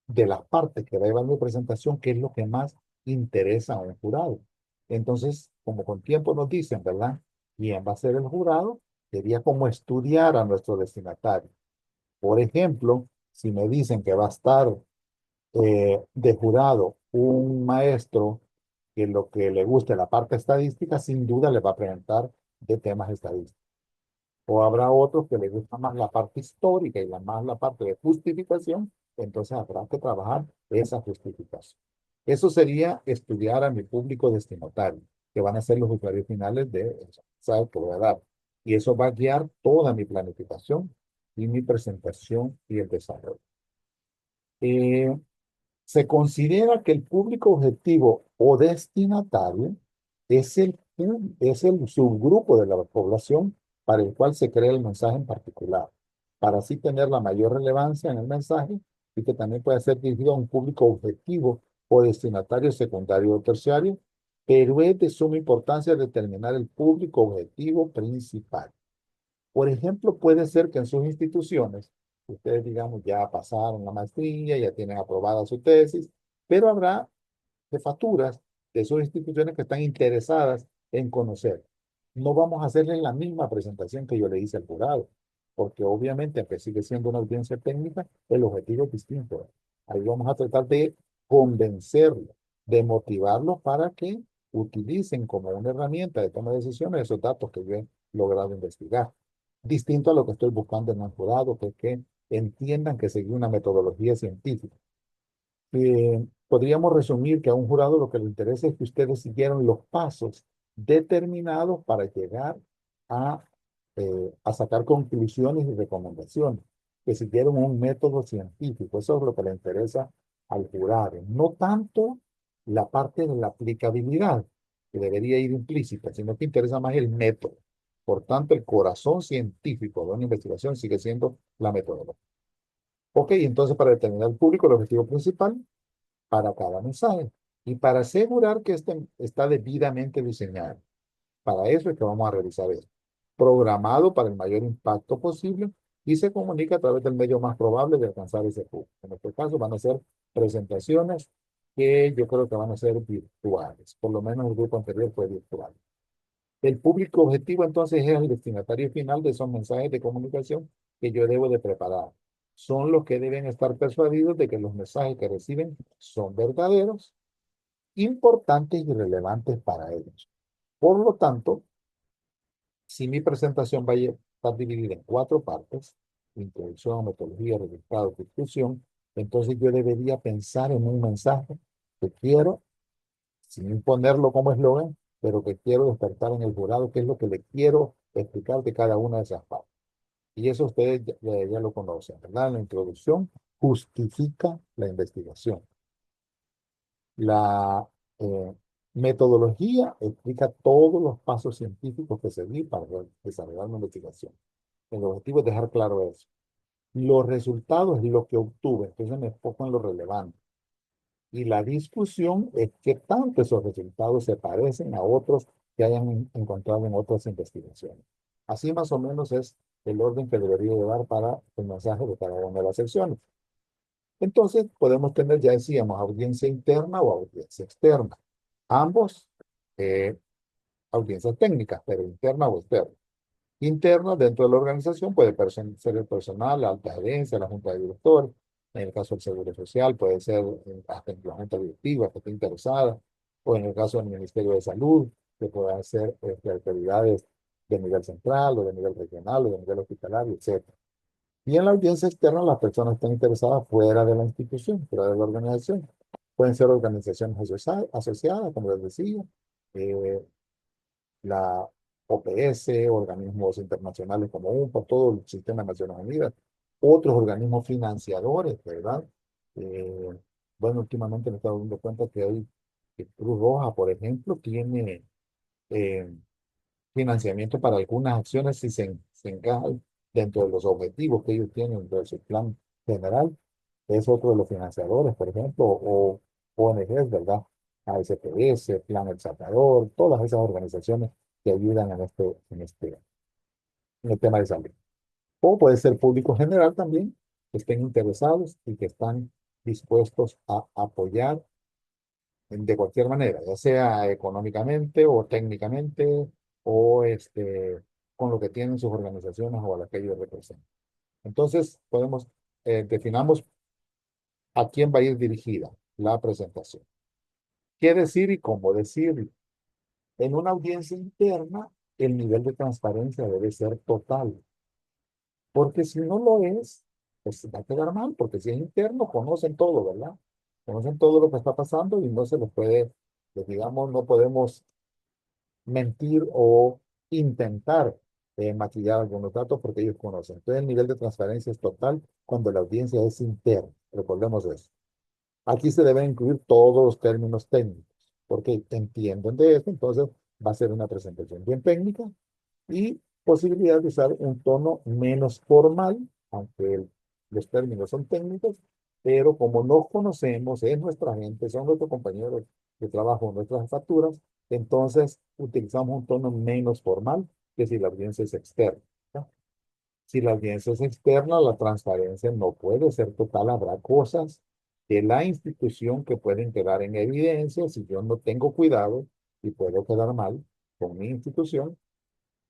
de las partes que va a llevar mi presentación, qué es lo que más interesa a un jurado. Entonces, como con tiempo nos dicen, ¿verdad? ¿Quién va a ser el jurado? Sería como estudiar a nuestro destinatario. Por ejemplo, si me dicen que va a estar de jurado un maestro que lo que le guste la parte estadística, sin duda le va a presentar de temas estadísticos. O habrá otros que les gusta más la parte histórica y más la parte de justificación, entonces habrá que trabajar esa justificación. Eso sería estudiar a mi público destinatario, que van a ser los usuarios finales de esa que voy a dar. Y eso va a guiar toda mi planificación y mi presentación y el desarrollo. Se considera que el público objetivo o destinatario es el subgrupo de la población para el cual se crea el mensaje en particular, para así tener la mayor relevancia en el mensaje y que también pueda ser dirigido a un público objetivo o destinatario secundario o terciario, pero es de suma importancia determinar el público objetivo principal. Por ejemplo, puede ser que en sus instituciones, ustedes, digamos, ya pasaron la maestría, ya tienen aprobada su tesis, pero habrá jefaturas de sus instituciones que están interesadas en conocer. No vamos a hacerle la misma presentación que yo le hice al jurado, porque obviamente, aunque sigue siendo una audiencia técnica, el objetivo es distinto. Ahí vamos a tratar de convencerlo, de motivarlo para que utilicen como una herramienta de toma de decisiones esos datos que yo he logrado investigar. Distinto a lo que estoy buscando en el jurado, que es que entiendan que seguir una metodología científica. Podríamos resumir que a un jurado lo que le interesa es que ustedes siguieron los pasos determinados para llegar a, a sacar conclusiones y recomendaciones, que siguieron un método científico. Eso es lo que le interesa al jurado, no tanto la parte de la aplicabilidad, que debería ir implícita, sino que interesa más el método. Por tanto, el corazón científico de una investigación sigue siendo la metodología. Ok, entonces para determinar el público, el objetivo principal para cada mensaje y para asegurar que este está debidamente diseñado. Para eso es que vamos a realizar esto. Programado para el mayor impacto posible y se comunica a través del medio más probable de alcanzar ese público. En este caso van a ser presentaciones que yo creo que van a ser virtuales. Por lo menos el grupo anterior fue virtual. El público objetivo entonces es el destinatario final de esos mensajes de comunicación que yo debo de preparar. Son los que deben estar persuadidos de que los mensajes que reciben son verdaderos, importantes y relevantes para ellos. Por lo tanto, si mi presentación va a estar dividida en cuatro partes, introducción, metodología, resultados, discusión, entonces yo debería pensar en un mensaje que quiero, sin ponerlo como eslogan, pero que quiero despertar en el jurado, qué es lo que le quiero explicar de cada una de esas partes. Y eso ustedes ya lo conocen, ¿verdad? La introducción justifica la investigación. La eh, metodología explica todos los pasos científicos que seguí para desarrollar una investigación. El objetivo es dejar claro eso. Los resultados es lo que obtuve, entonces me enfoco en lo relevante. Y la discusión es qué tanto esos resultados se parecen a otros que hayan encontrado en otras investigaciones. Así más o menos es el orden que debería llevar para el mensaje de cada una de las secciones. Entonces podemos tener, ya decíamos, audiencia interna o audiencia externa. Ambos, eh, audiencias técnicas, pero interna o externa. Interna dentro de la organización puede ser el personal, la alta gerencia, la junta de directores. En el caso del Seguro Social puede ser hasta la junta directiva que esté interesada. O en el caso del Ministerio de Salud, que pueda ser autoridades de nivel central o de nivel regional o de nivel hospitalario, etcétera. Y en la audiencia externa, las personas están interesadas fuera de la institución, fuera de la organización. Pueden ser organizaciones asociadas, como les decía, eh, la OPS, organismos internacionales como UNPA, todo el sistema de Naciones Unidas, otros organismos financiadores, ¿verdad? Eh, bueno, últimamente me he estado dando cuenta que hay que Cruz Roja, por ejemplo, tiene eh, financiamiento para algunas acciones si se encajan dentro de los objetivos que ellos tienen dentro de su plan general. Es otro de los financiadores, por ejemplo, o ONGs, ¿verdad? ASPS, Plan El Salvador, todas esas organizaciones que ayudan en el tema de salud. O puede ser público general también, que estén interesados y que están dispuestos a apoyar de cualquier manera, ya sea económicamente o técnicamente o con lo que tienen sus organizaciones o a las que ellos representan. Entonces, definamos a quién va a ir dirigida la presentación. ¿Qué decir y cómo decirlo? En una audiencia interna, el nivel de transparencia debe ser total, porque si no lo es, pues va a quedar mal, porque si es interno, conocen todo, ¿verdad? Conocen todo lo que está pasando y no se les puede, pues, digamos, no podemos mentir o intentar maquillar algunos datos porque ellos conocen. Entonces el nivel de transparencia es total cuando la audiencia es interna. Recordemos eso. Aquí se deben incluir todos los términos técnicos, porque entienden de esto, entonces va a ser una presentación bien técnica y posibilidad de usar un tono menos formal, aunque los términos son técnicos, pero como no conocemos, es nuestra gente, son nuestros compañeros de trabajo, nuestras facturas, entonces utilizamos un tono menos formal que si la audiencia es externa. ¿No? Si la audiencia es externa, la transparencia no puede ser total. Habrá cosas de la institución que pueden quedar en evidencia si yo no tengo cuidado y puedo quedar mal con mi institución.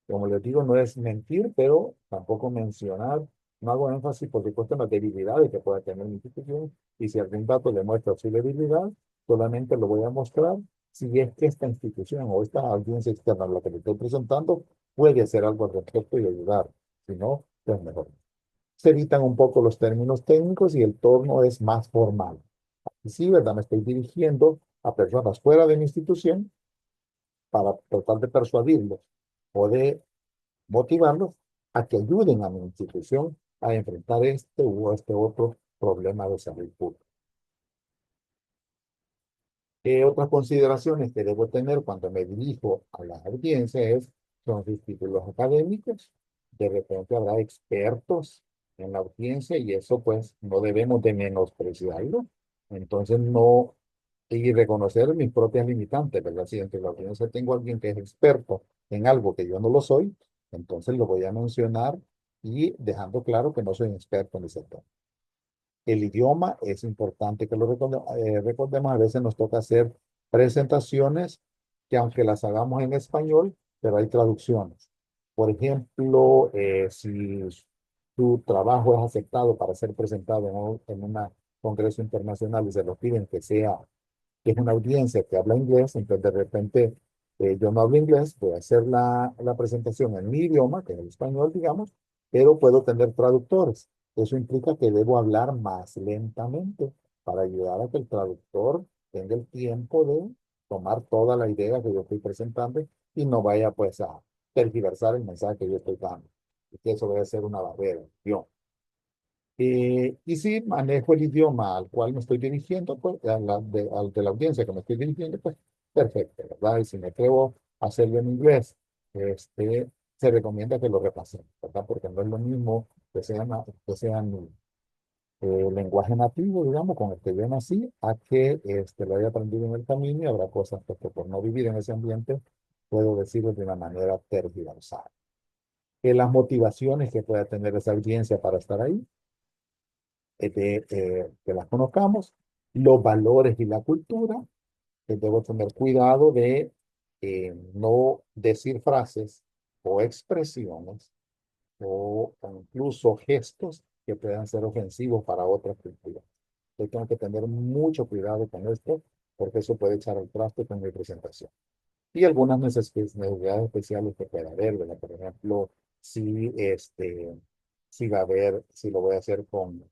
Como les digo, no es mentir, pero tampoco mencionar, no hago énfasis, por supuesto, en las debilidades que pueda tener mi institución. Y si algún dato demuestra su debilidad, solamente lo voy a mostrar si es que esta institución o esta audiencia externa a la que le estoy presentando puede hacer algo al respecto y ayudar. Si no, pues mejor. Se evitan un poco los términos técnicos y el tono es más formal. Y sí, ¿verdad? Me estoy dirigiendo a personas fuera de mi institución para tratar de persuadirlos o de motivarlos a que ayuden a mi institución a enfrentar este u este otro problema de salud pública. Otras consideraciones que debo tener cuando me dirijo a la audiencia son sus títulos académicos. De repente habrá expertos en la audiencia y eso pues no debemos de menospreciarlo. Entonces no, y reconocer mis propias limitantes, ¿verdad? Si entre la audiencia tengo a alguien que es experto en algo que yo no lo soy, entonces lo voy a mencionar y dejando claro que no soy experto en ese tema. El idioma es importante que lo recordemos. A veces nos toca hacer presentaciones que aunque las hagamos en español, pero hay traducciones. Por ejemplo, si tu trabajo es aceptado para ser presentado en un congreso internacional y se lo piden que es una audiencia que habla inglés, entonces de repente yo no hablo inglés, voy a hacer la presentación en mi idioma, que es el español, digamos, pero puedo tener traductores. Eso implica que debo hablar más lentamente para ayudar a que el traductor tenga el tiempo de tomar toda la idea que yo estoy presentando y no vaya pues a tergiversar el mensaje que yo estoy dando. Y que eso debe ser una barrera. Yo. Y si manejo el idioma al cual me estoy dirigiendo, pues, al de la audiencia que me estoy dirigiendo, pues, perfecto, ¿verdad? Y si me atrevo a hacerlo en inglés, se recomienda que lo repasen, ¿verdad? Porque no es lo mismo que sea mi lenguaje nativo, digamos, con el que yo nací, a que lo haya aprendido en el camino y habrá cosas que por no vivir en ese ambiente, puedo decirlo de una manera tergiversada. Las motivaciones que pueda tener esa audiencia para estar ahí, que las conozcamos, los valores y la cultura, que debo tener cuidado de no decir frases o expresiones o incluso gestos que puedan ser ofensivos para otras culturas. Yo tengo que tener mucho cuidado con esto porque eso puede echar al traste con mi presentación. Y algunas necesidades especiales que pueda haber, ¿verdad? Por ejemplo, si va a haber, si lo voy a hacer con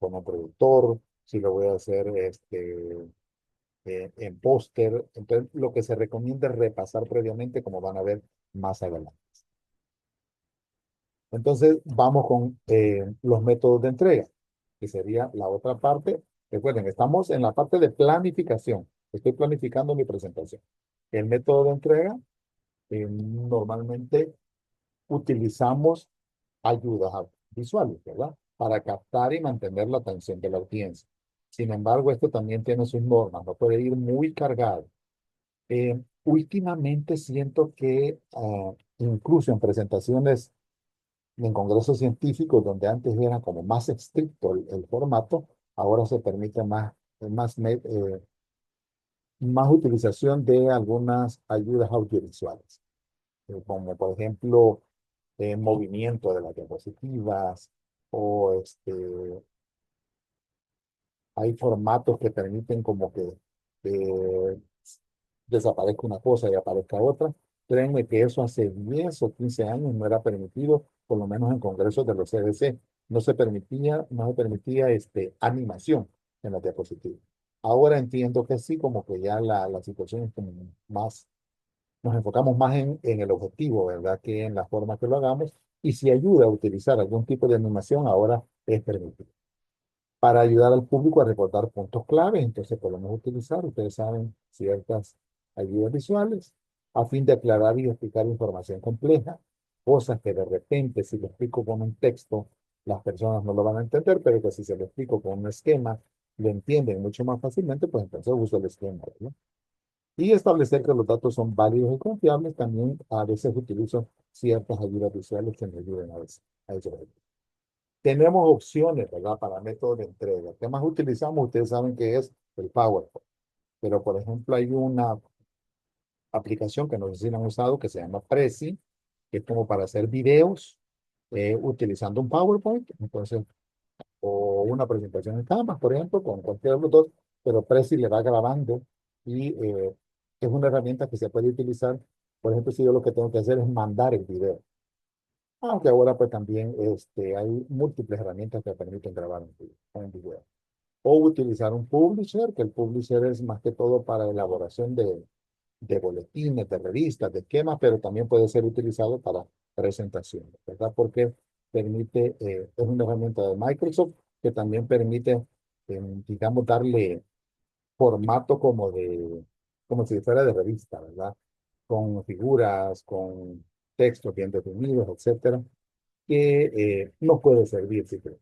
un productor, si lo voy a hacer en póster. Entonces, lo que se recomienda es repasar previamente, como van a ver más adelante. Entonces, vamos con los métodos de entrega, que sería la otra parte. Recuerden, estamos en la parte de planificación. Estoy planificando mi presentación. El método de entrega, normalmente utilizamos ayudas visuales, ¿verdad? Para captar y mantener la atención de la audiencia. Sin embargo, esto también tiene sus normas, no puede ir muy cargado. Últimamente siento que incluso en presentaciones en congresos científicos, donde antes era como más estricto el formato, ahora se permite más utilización de algunas ayudas audiovisuales, como por ejemplo movimiento de las diapositivas o hay formatos que permiten como que eh, desaparezca una cosa y aparezca otra. Créanme que eso hace 10 o 15 años no era permitido, por lo menos en congresos de los CDC. No se permitía animación en las diapositivas. Ahora entiendo que sí, como que ya la situación es como más, nos enfocamos más en el objetivo, ¿verdad? Que en la forma que lo hagamos. Y si ayuda a utilizar algún tipo de animación, ahora es permitido. para ayudar al público a recordar puntos clave. Entonces podemos utilizar, ustedes saben, ciertas ayudas visuales a fin de aclarar y explicar información compleja, cosas que de repente si lo explico con un texto, las personas no lo van a entender, pero que si se lo explico con un esquema, lo entienden mucho más fácilmente, pues entonces uso el esquema, ¿no? Y establecer que los datos son válidos y confiables, también a veces utilizo ciertas ayudas visuales que me ayuden a veces a eso. Tenemos opciones, ¿verdad? Para métodos de entrega. ¿Qué más utilizamos? Ustedes saben que es el PowerPoint. Pero, por ejemplo, hay una aplicación que no sé si la han usado que se llama Prezi, que es como para hacer videos utilizando un PowerPoint. Entonces, o una presentación en Canvas, por ejemplo, con cualquiera de los dos, pero Prezi le va grabando y es una herramienta que se puede utilizar. Por ejemplo, si yo lo que tengo que hacer es mandar el video. Aunque ahora pues también hay múltiples herramientas que permiten grabar un video. O utilizar un publisher, que el publisher es más que todo para elaboración de boletines, de revistas, de esquemas, pero también puede ser utilizado para presentaciones, ¿verdad? Porque permite, es una herramienta de Microsoft que también permite, digamos, darle formato como si fuera de revista, ¿verdad? Con figuras, con textos bien definidos, etcétera, que nos puede servir, si creo.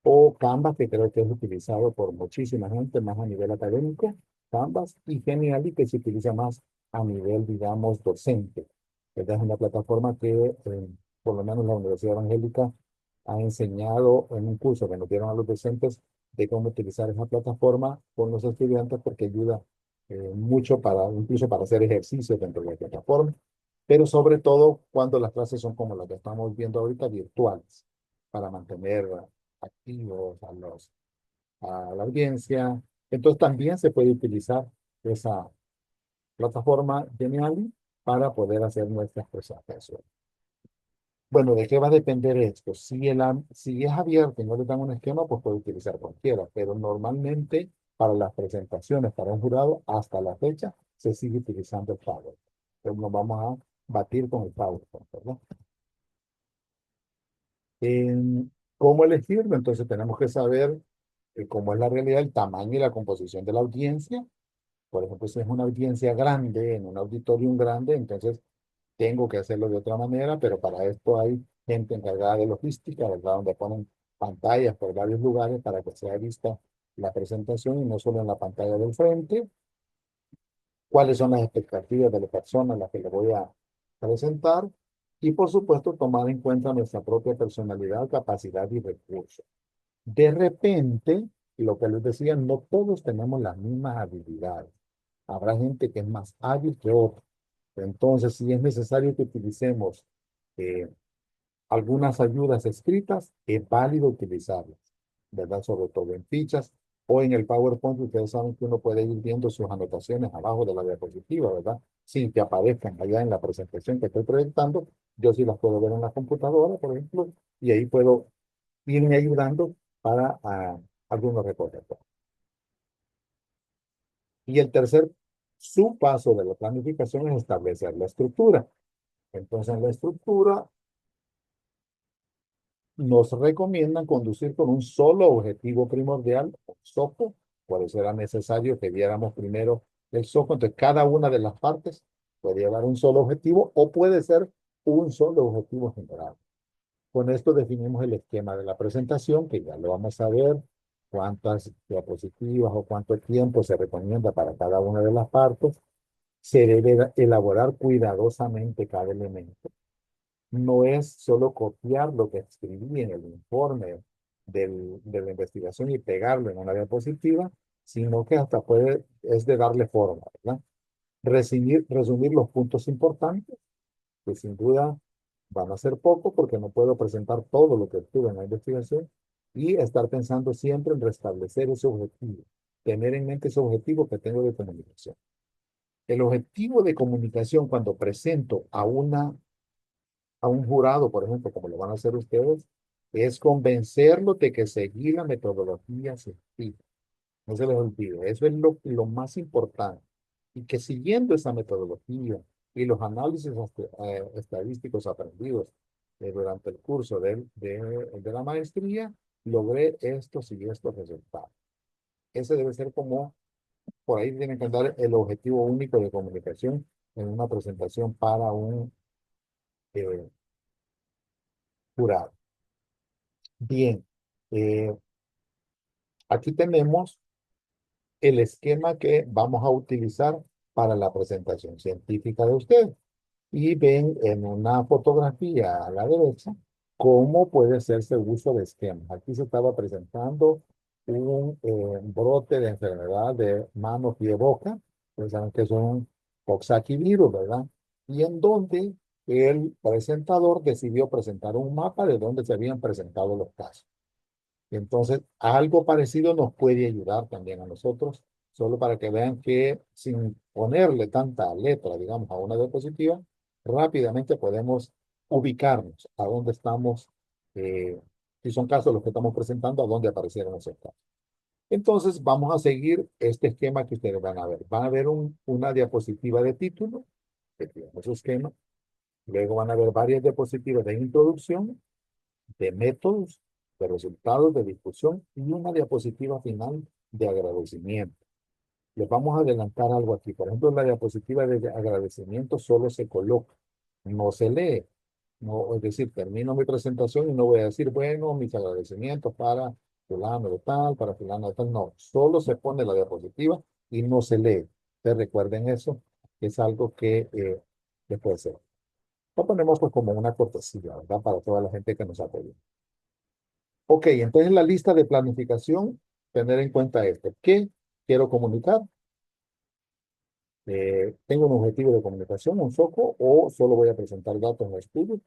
O Canvas, que creo que es utilizado por muchísima gente, más a nivel académico, Canvas, y Genially, que se utiliza más a nivel, digamos, docente. Esta es una plataforma que, por lo menos la Universidad Evangélica, ha enseñado en un curso que nos dieron a los docentes de cómo utilizar esa plataforma con los estudiantes, porque ayuda mucho para, incluso para hacer ejercicios dentro de la plataforma, pero sobre todo cuando las clases son como las que estamos viendo ahorita, virtuales, para mantener activos a la audiencia. Entonces también se puede utilizar esa plataforma Geniali para poder hacer nuestras presentaciones. Bueno, ¿de qué va a depender esto? Si es abierto y no le dan un esquema, pues puede utilizar cualquiera, pero normalmente para las presentaciones, para un jurado, hasta la fecha, se sigue utilizando el PowerPoint. Entonces nos vamos a batir con el PowerPoint, ¿verdad? ¿Cómo elegirlo? Entonces tenemos que saber cómo es la realidad, el tamaño y la composición de la audiencia. Por ejemplo, si es una audiencia grande, en un auditorium grande, entonces tengo que hacerlo de otra manera, pero para esto hay gente encargada de logística, ¿verdad? Donde ponen pantallas por varios lugares para que sea vista la presentación y no solo en la pantalla del frente. ¿Cuáles son las expectativas de la persona a la que le voy a presentar? Y por supuesto, tomar en cuenta nuestra propia personalidad, capacidad y recursos. De repente, lo que les decía, no todos tenemos las mismas habilidades. Habrá gente que es más hábil que otra. Entonces, si es necesario que utilicemos eh, algunas ayudas escritas, es válido utilizarlas, ¿verdad? Sobre todo en fichas o en el PowerPoint. Ustedes saben que uno puede ir viendo sus anotaciones abajo de la diapositiva, ¿verdad? Sin que aparezcan allá en la presentación que estoy proyectando. Yo sí las puedo ver en la computadora, por ejemplo, y ahí puedo irme ayudando para algunos recordatorios. Y el tercer subpaso de la planificación es establecer la estructura. Entonces, en la estructura nos recomiendan conducir con un solo objetivo primordial, SOPO. Por eso era necesario que viéramos primero el SOPO. Entonces, cada una de las partes puede llevar un solo objetivo o puede ser un solo objetivo general. Con esto definimos el esquema de la presentación, que ya lo vamos a ver, cuántas diapositivas o cuánto tiempo se recomienda para cada una de las partes. Se debe elaborar cuidadosamente cada elemento. No es solo copiar lo que escribí en el informe de la investigación y pegarlo en una diapositiva, sino que hasta es de darle forma, ¿verdad? Resumir los puntos importantes, que sin duda van a ser poco porque no puedo presentar todo lo que obtuve en la investigación, y estar pensando siempre en restablecer ese objetivo, tener en mente ese objetivo que tengo de comunicación. El objetivo de comunicación cuando presento a un jurado, por ejemplo, como lo van a hacer ustedes, es convencerlo de que seguir la metodología científica. No se les olvide, eso es lo más importante. Y que siguiendo esa metodología y los análisis estadísticos aprendidos durante el curso de la maestría, logré estos y estos resultados. Ese debe ser como, por ahí tienen que dar el objetivo único de comunicación en una presentación para un eh, jurado. Bien, eh, aquí tenemos el esquema que vamos a utilizar para la presentación científica de ustedes. Y ven en una fotografía a la derecha cómo puede hacerse uso de esquemas. Aquí se estaba presentando un brote de enfermedad de mano, pie, boca. Ustedes saben que es un Coxsackie virus, ¿verdad? Y en donde el presentador decidió presentar un mapa de donde se habían presentado los casos. Entonces, algo parecido nos puede ayudar también a nosotros, solo para que vean que sin ponerle tanta letra, digamos, a una diapositiva, rápidamente podemos ubicarnos a dónde estamos, si son casos los que estamos presentando, a dónde aparecieron esos casos. Entonces, vamos a seguir este esquema que ustedes van a ver. Van a ver una diapositiva de título, que tiene su esquema. Luego van a ver varias diapositivas de introducción, de métodos, de resultados de discusión y una diapositiva final de agradecimiento. Les vamos a adelantar algo aquí. Por ejemplo, la diapositiva de agradecimiento solo se coloca, no se lee. No, es decir, termino mi presentación y no voy a decir, bueno, mis agradecimientos para fulano de tal, para fulano de tal. No, solo se pone la diapositiva y no se lee. Ustedes recuerden eso, que es algo que les puede ser. Lo ponemos pues como una cortesía, ¿verdad? Para toda la gente que nos apoya. Ok, entonces la lista de planificación, tener en cuenta esto. ¿Qué quiero comunicar? ¿Tengo un objetivo de comunicación, un foco, o solo voy a presentar datos en el estudio?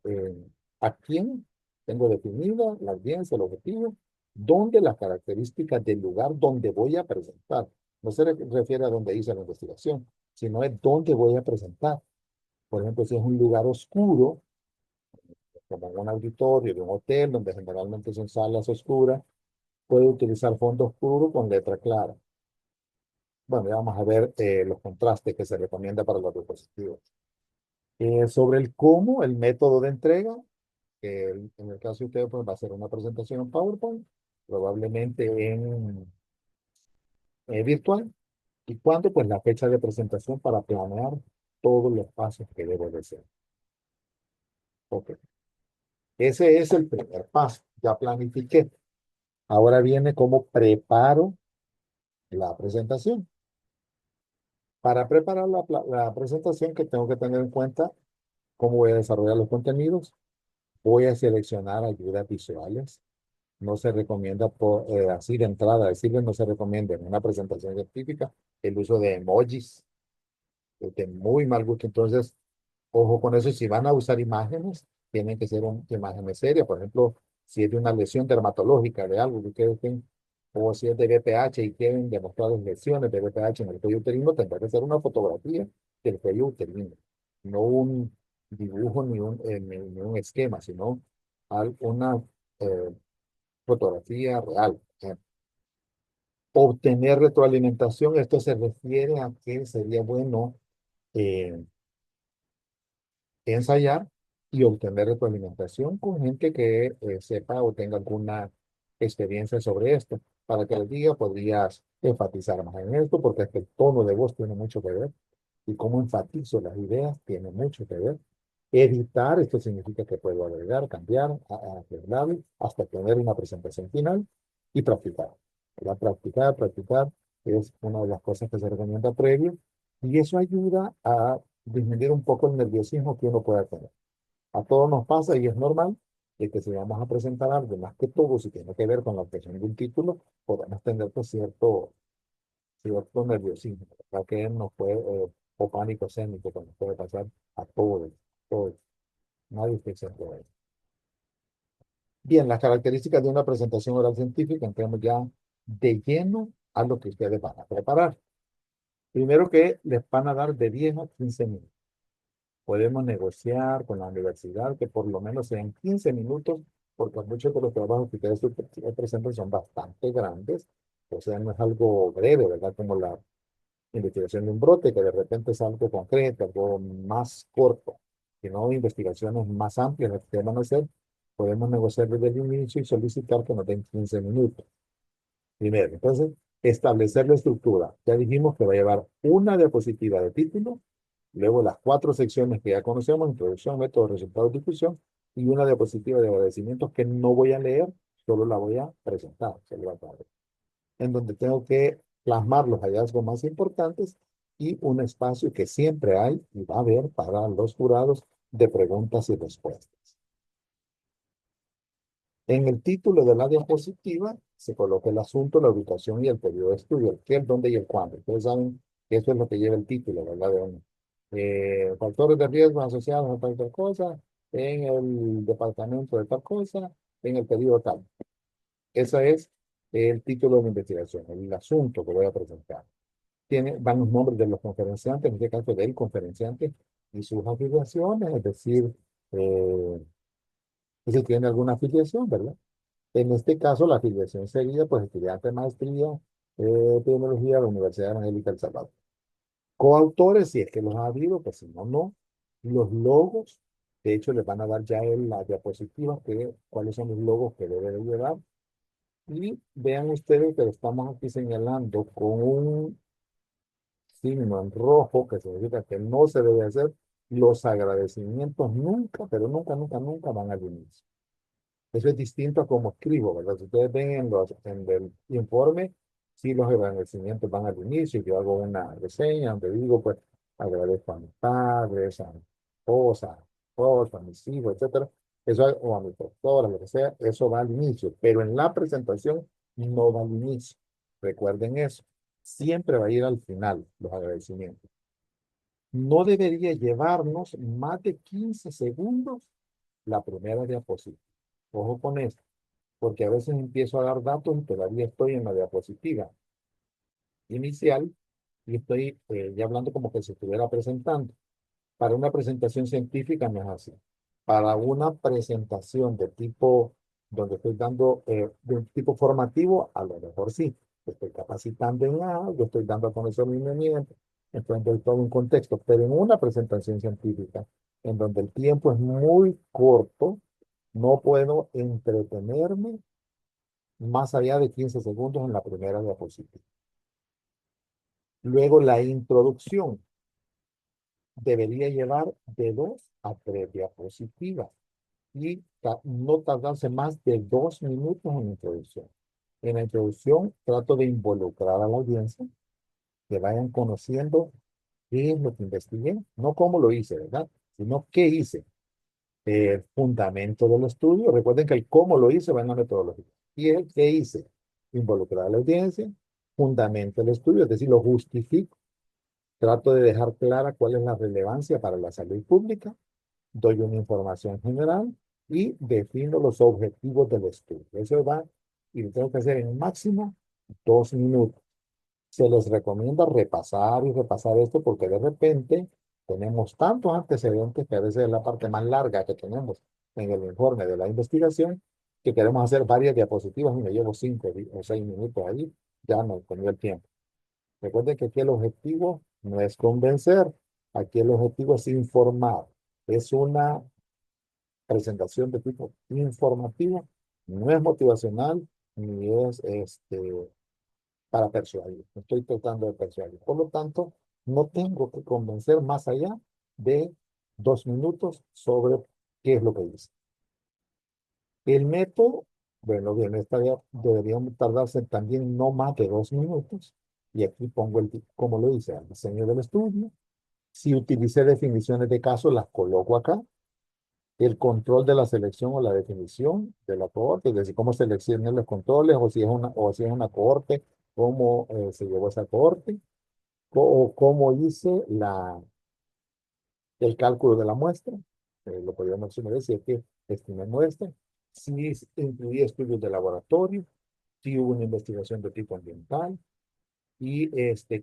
Eh, ¿A quién tengo definida la audiencia, el objetivo? ¿Dónde las características del lugar donde voy a presentar? No se refiere a donde hice la investigación, sino es dónde voy a presentar. Por ejemplo, si es un lugar oscuro, como un auditorio de un hotel, donde generalmente son salas oscuras, puede utilizar fondo oscuro con letra clara. Bueno, ya vamos a ver los contrastes que se recomienda para los dispositivos. Sobre el cómo, el método de entrega, en el caso de ustedes, pues va a ser una presentación en PowerPoint, probablemente en virtual. ¿Y cuándo? Pues la fecha de presentación para planear todos los pasos que debo de hacer. Ok. Ese es el primer paso. Ya planifiqué. Ahora viene cómo preparo la presentación. Para preparar la presentación, que tengo que tener en cuenta cómo voy a desarrollar los contenidos, voy a seleccionar ayudas visuales. No se recomienda así de entrada, decirles no se recomienda en una presentación científica el uso de emojis, es de muy mal gusto. Entonces, ojo con eso, si van a usar imágenes, tienen que ser imágenes serias. Por ejemplo, si es de una lesión dermatológica de algo que ustedes tienen, o si es de BPH y quieren demostrar las lesiones de BPH en el cuello uterino, tendrá que ser una fotografía del cuello uterino, no un dibujo ni un esquema, sino una eh, fotografía real. Obtener retroalimentación, esto se refiere a que sería bueno eh, ensayar y obtener retroalimentación con gente que sepa o tenga alguna experiencia sobre esto. Para que les diga, podrías enfatizar más en esto, porque es que el tono de voz tiene mucho que ver y cómo enfatizo las ideas tiene mucho que ver. Editar, esto significa que puedo agregar, cambiar, arreglar, hasta tener una presentación final y practicar. La practicar es una de las cosas que se recomienda previo y eso ayuda a disminuir un poco el nerviosismo que uno pueda tener. A todos nos pasa y es normal de que si vamos a presentar algo, más que todo, si tiene que ver con la obtención de un título, podemos tener pues, cierto nerviosismo, ¿verdad? Que nos puede, o pánico escénico, que nos puede pasar a todos, todos. Nadie está exento de eso. Bien, las características de una presentación oral científica, entremos ya de lleno a lo que ustedes van a preparar. Primero que les van a dar de 10 a 15 minutos. Podemos negociar con la universidad que por lo menos sean 15 minutos, porque muchos de los trabajos que ustedes presentan son bastante grandes, o sea, no es algo breve, ¿verdad? Como la investigación de un brote, que de repente es algo concreto, algo más corto, sino investigaciones más amplias las que van a hacer. Podemos negociar desde el inicio y solicitar que nos den 15 minutos. Primero, entonces, establecer la estructura. Ya dijimos que va a llevar una diapositiva de título, luego las cuatro secciones que ya conocemos, introducción, método, resultados, discusión, y una diapositiva de agradecimientos que no voy a leer, solo la voy a presentar, en donde tengo que plasmar los hallazgos más importantes y un espacio que siempre hay y va a haber para los jurados de preguntas y respuestas. En el título de la diapositiva se coloca el asunto, la ubicación y el periodo de estudio, el qué, el dónde y el cuándo. Ustedes saben que eso es lo que lleva el título, ¿verdad? Factores de riesgo asociados a tal cosa, en el departamento de tal cosa, en el periodo tal. Ese es el título de la investigación, el asunto que voy a presentar. Van los nombres de los conferenciantes, en este caso del conferenciante, y sus afiliaciones, es decir, eh, si tiene alguna afiliación, ¿verdad? En este caso, la afiliación sería, pues, estudiante de maestría, epidemiología de la Universidad Evangélica El Salvador. Coautores, si es que los ha habido, pues si no, no. Los logos, de hecho, les van a dar ya en la diapositiva cuáles son los logos que debe de llevar. Y vean ustedes que lo estamos aquí señalando con un signo en rojo, que significa que no se debe hacer. Los agradecimientos nunca, pero nunca, nunca, nunca van al inicio. Eso es distinto a cómo escribo, ¿verdad? Si ustedes ven en el informe, sí los agradecimientos van al inicio, yo hago una reseña donde digo, pues, agradezco a mis padres, a mi esposa, a mi esposa, a mis hijos, etcétera. Eso, o a mi doctora, lo que sea, eso va al inicio, pero en la presentación no va al inicio. Recuerden eso. Siempre va a ir al final los agradecimientos. No debería llevarnos más de 15 segundos la primera diapositiva. Ojo con esto, porque a veces empiezo a dar datos y todavía estoy en la diapositiva inicial y estoy ya hablando como que se estuviera presentando. Para una presentación científica no es así. Para una presentación de tipo, donde estoy dando, de un tipo formativo, a lo mejor sí. Estoy capacitando en algo, estoy dando a conocer mi movimiento, estoy dando todo un contexto, pero en una presentación científica, en donde el tiempo es muy corto, no puedo entretenerme más allá de 15 segundos en la primera diapositiva. Luego la introducción debería llevar de 2 a 3 diapositivas y no tardarse más de 2 minutos en la introducción. En la introducción trato de involucrar a la audiencia, que vayan conociendo qué es lo que investigué, no cómo lo hice, ¿verdad? Sino qué hice. El fundamento del estudio. Recuerden que el cómo lo hice va en la metodología. Y el qué hice. Involucrar a la audiencia, fundamento del estudio, es decir, lo justifico. Trato de dejar clara cuál es la relevancia para la salud pública. Doy una información general y defino los objetivos del estudio. Eso va y lo tengo que hacer en máximo 2 minutos. Se les recomienda repasar y repasar esto porque de repente tenemos tantos antecedentes que a veces es la parte más larga que tenemos en el informe de la investigación que queremos hacer varias diapositivas y me llevo 5 o 6 minutos ahí, ya no tenía el tiempo. Recuerden que aquí el objetivo no es convencer, aquí el objetivo es informar. Es una presentación de tipo informativo, no es motivacional ni es para persuadir. No estoy tratando de persuadir. Por lo tanto, no tengo que convencer más allá de 2 minutos sobre qué es lo que dice. El método, bueno, bien, esta deberíamos tardarse también no más de 2 minutos. Y aquí pongo como lo dice, el diseño del estudio. Si utilicé definiciones de caso, las coloco acá. El control de la selección o la definición de la cohorte, es decir, cómo seleccioné los controles o si es una cohorte, cómo se llevó esa cohorte o cómo hice el cálculo de la muestra, lo podríamos mencionar si es que estimé muestra, si incluí estudios de laboratorio, si hubo una investigación de tipo ambiental y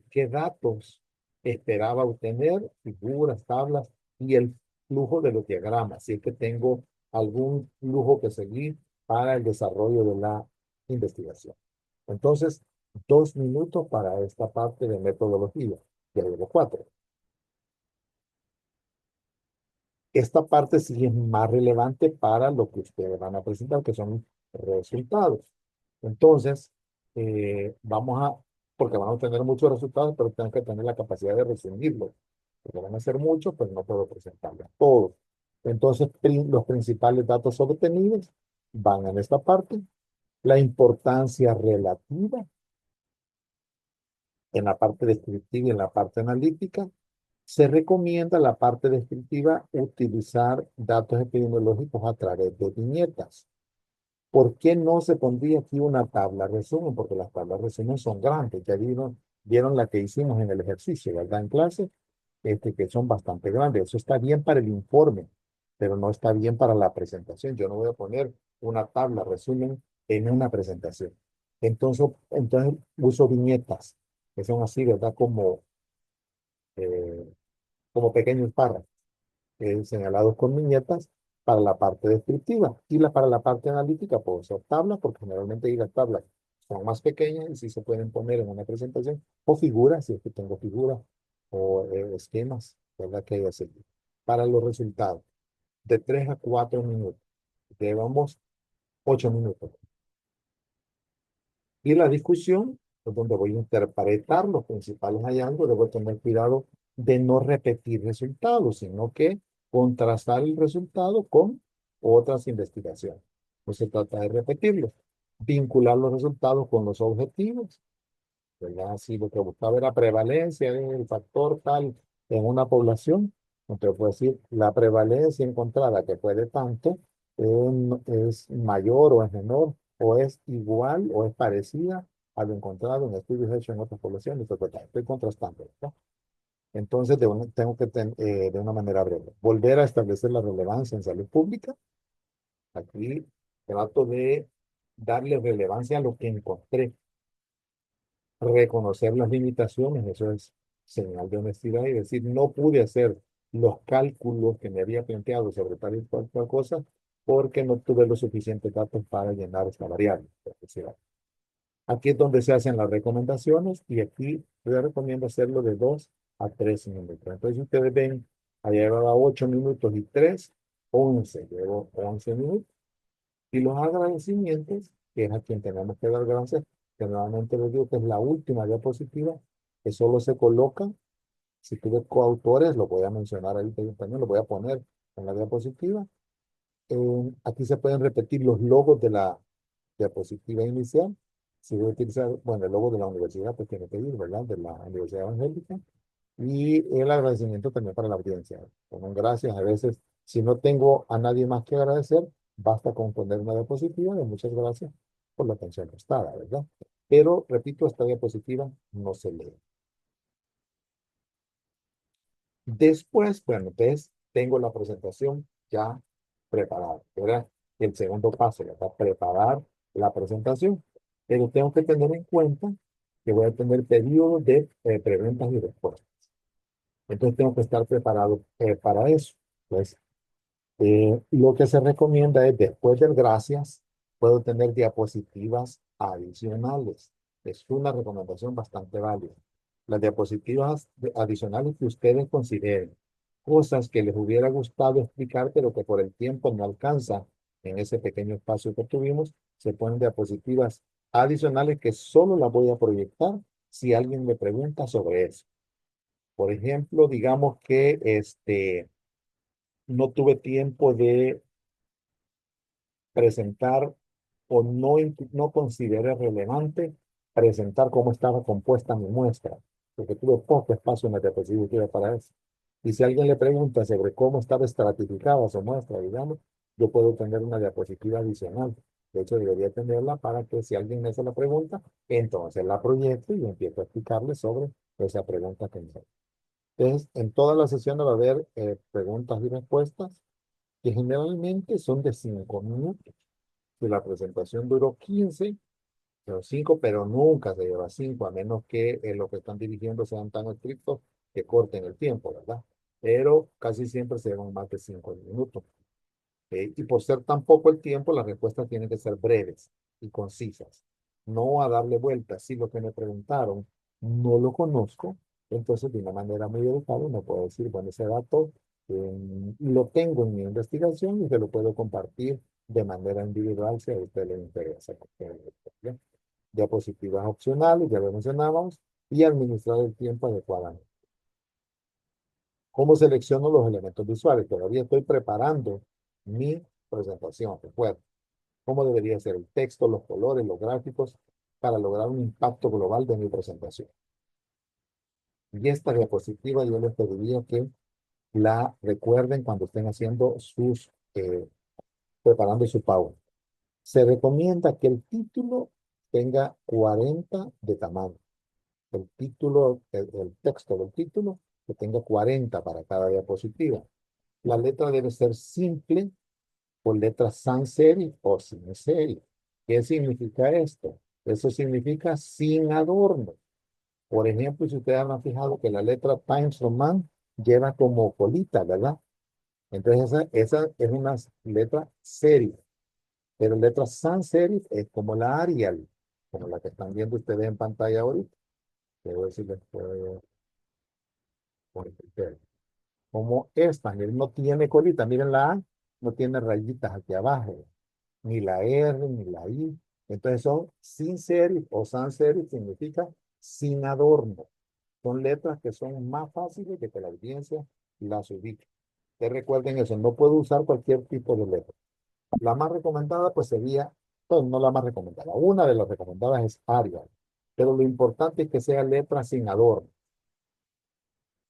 qué datos esperaba obtener, figuras, tablas y el flujo de los diagramas, si es que tengo algún flujo que seguir para el desarrollo de la investigación. Entonces, 2 minutos para esta parte de metodología. Ya llevo 4. Esta parte sí es más relevante para lo que ustedes van a presentar, que son resultados. Entonces, porque vamos a tener muchos resultados, pero tengo que tener la capacidad de resumirlos. Porque van a ser muchos, pues no puedo presentarlos todos. Entonces, los principales datos obtenidos van en esta parte. La importancia relativa en la parte descriptiva y en la parte analítica. Se recomienda la parte descriptiva utilizar datos epidemiológicos a través de viñetas. ¿Por qué no se pondría aquí una tabla resumen? Porque las tablas resumen son grandes. Ya vieron la que hicimos en el ejercicio, ¿verdad? En clase, que son bastante grandes. Eso está bien para el informe, pero no está bien para la presentación. Yo no voy a poner una tabla resumen en una presentación. Entonces uso viñetas, que son así, ¿verdad? Eh, como pequeños párrafos señalados con viñetas para la parte descriptiva. Para la parte analítica puedo usar tablas, porque generalmente ahí las tablas son más pequeñas y sí se pueden poner en una presentación, o figuras, si es que tengo figuras, o esquemas, ¿verdad? Que hay que seguir. Para los resultados, de 3 a 4 minutos. Llevamos 8 minutos. Y la discusión, es donde voy a interpretar los principales hallazgos, debo tener cuidado de no repetir resultados, sino que contrastar el resultado con otras investigaciones. No se trata de repetirlos. Vincular los resultados con los objetivos, ¿verdad? Si lo que buscaba era prevalencia del factor tal en una población, entonces puedo decir la prevalencia encontrada que puede tanto es mayor o es menor o es igual o es parecida a lo encontrado en estudios hechos en otras poblaciones. Entonces, estoy contrastando, ¿verdad? Entonces, tengo que, de una manera breve, volver a establecer la relevancia en salud pública. Aquí trato de darle relevancia a lo que encontré, reconocer las limitaciones, eso es señal de honestidad y decir, no pude hacer los cálculos que me había planteado sobre tal y cual cosa porque no tuve los suficientes datos para llenar esta variable. Es decir, aquí es donde se hacen las recomendaciones y aquí yo recomiendo hacerlo de 2 a 3 minutos. Entonces, si ustedes ven, allá llevaba 8 minutos y 3, 11, llevo 11 minutos. Y los agradecimientos, que es a quien tenemos que dar gracias, que nuevamente les digo que es la última diapositiva, que solo se coloca, si tuve coautores, lo voy a mencionar ahí también, lo voy a poner en la diapositiva. Aquí se pueden repetir los logos de la diapositiva inicial. Si voy a utilizar, bueno, el logo de la universidad, pues tiene que ir, ¿verdad? De la Universidad Evangélica. Y el agradecimiento también para la audiencia. Con un gracias. A veces, si no tengo a nadie más que agradecer, basta con poner una diapositiva de muchas gracias por la atención prestada, ¿verdad? Pero, repito, esta diapositiva no se lee. Después, bueno, entonces tengo la presentación ya preparada. Era el segundo paso, ¿verdad? Preparar la presentación. Pero tengo que tener en cuenta que voy a tener periodos de preguntas y respuestas. Entonces tengo que estar preparado para eso. Pues lo que se recomienda es después del gracias, puedo tener diapositivas adicionales. Es una recomendación bastante válida. Las diapositivas adicionales que ustedes consideren, cosas que les hubiera gustado explicar, pero que por el tiempo no alcanza en ese pequeño espacio que tuvimos, se ponen diapositivas adicionales que solo las voy a proyectar si alguien me pregunta sobre eso. Por ejemplo, digamos que no tuve tiempo de presentar o no consideré relevante presentar cómo estaba compuesta mi muestra, porque tuve poco espacio en la diapositiva para eso. Y si alguien le pregunta sobre cómo estaba estratificada su muestra, digamos, yo puedo tener una diapositiva adicional. De hecho, debería tenerla para que si alguien me hace la pregunta, entonces la proyecto y empiezo a explicarle sobre esa pregunta que me hace. Entonces, en todas las sesiones va a haber preguntas y respuestas que generalmente son de 5 minutos. Si la presentación duró 15, pero 5, pero nunca se lleva 5, a menos que los que están dirigiendo sean tan estrictos que corten el tiempo, ¿verdad? Pero casi siempre se llevan más de 5 minutos. Y por ser tan poco el tiempo, las respuestas tienen que ser breves y concisas. No a darle vueltas. Si lo que me preguntaron no lo conozco, entonces de una manera muy educada uno puede decir, bueno, ese dato Lo tengo en mi investigación y se lo puedo compartir de manera individual si a usted le interesa. ¿Ya? Diapositivas opcionales, ya lo mencionábamos, y administrar el tiempo adecuadamente. ¿Cómo selecciono los elementos visuales? Todavía estoy preparando mi presentación. Recuerda, ¿cómo debería ser el texto, los colores, los gráficos, para lograr un impacto global de mi presentación? Y esta diapositiva yo les pediría que la recuerden cuando estén haciendo preparando su PowerPoint. Se recomienda que el título tenga 40 de tamaño. El título, el texto del título, que tenga 40 para cada diapositiva. La letra debe ser simple, con letras sans serif o sin serif. ¿Qué significa esto? Eso significa sin adorno. Por ejemplo, si ustedes habrán fijado que la letra Times Roman lleva como colita, ¿verdad? Entonces esa es una letra serif. Pero letra sans serif es como la Arial, como la que están viendo ustedes en pantalla ahorita. Quiero ver si les puedo poner. Como esta, miren, no tiene colita. Miren la A, no tiene rayitas aquí abajo. Ni la R, ni la I. Entonces son sin serif o sans serif significa sin adorno. Son letras que son más fáciles de que la audiencia las ubique. Te recuerden eso, no puedo usar cualquier tipo de letra. La más recomendada pues sería, pues no la más recomendada, una de las recomendadas es Arial, pero lo importante es que sea letra sin adorno.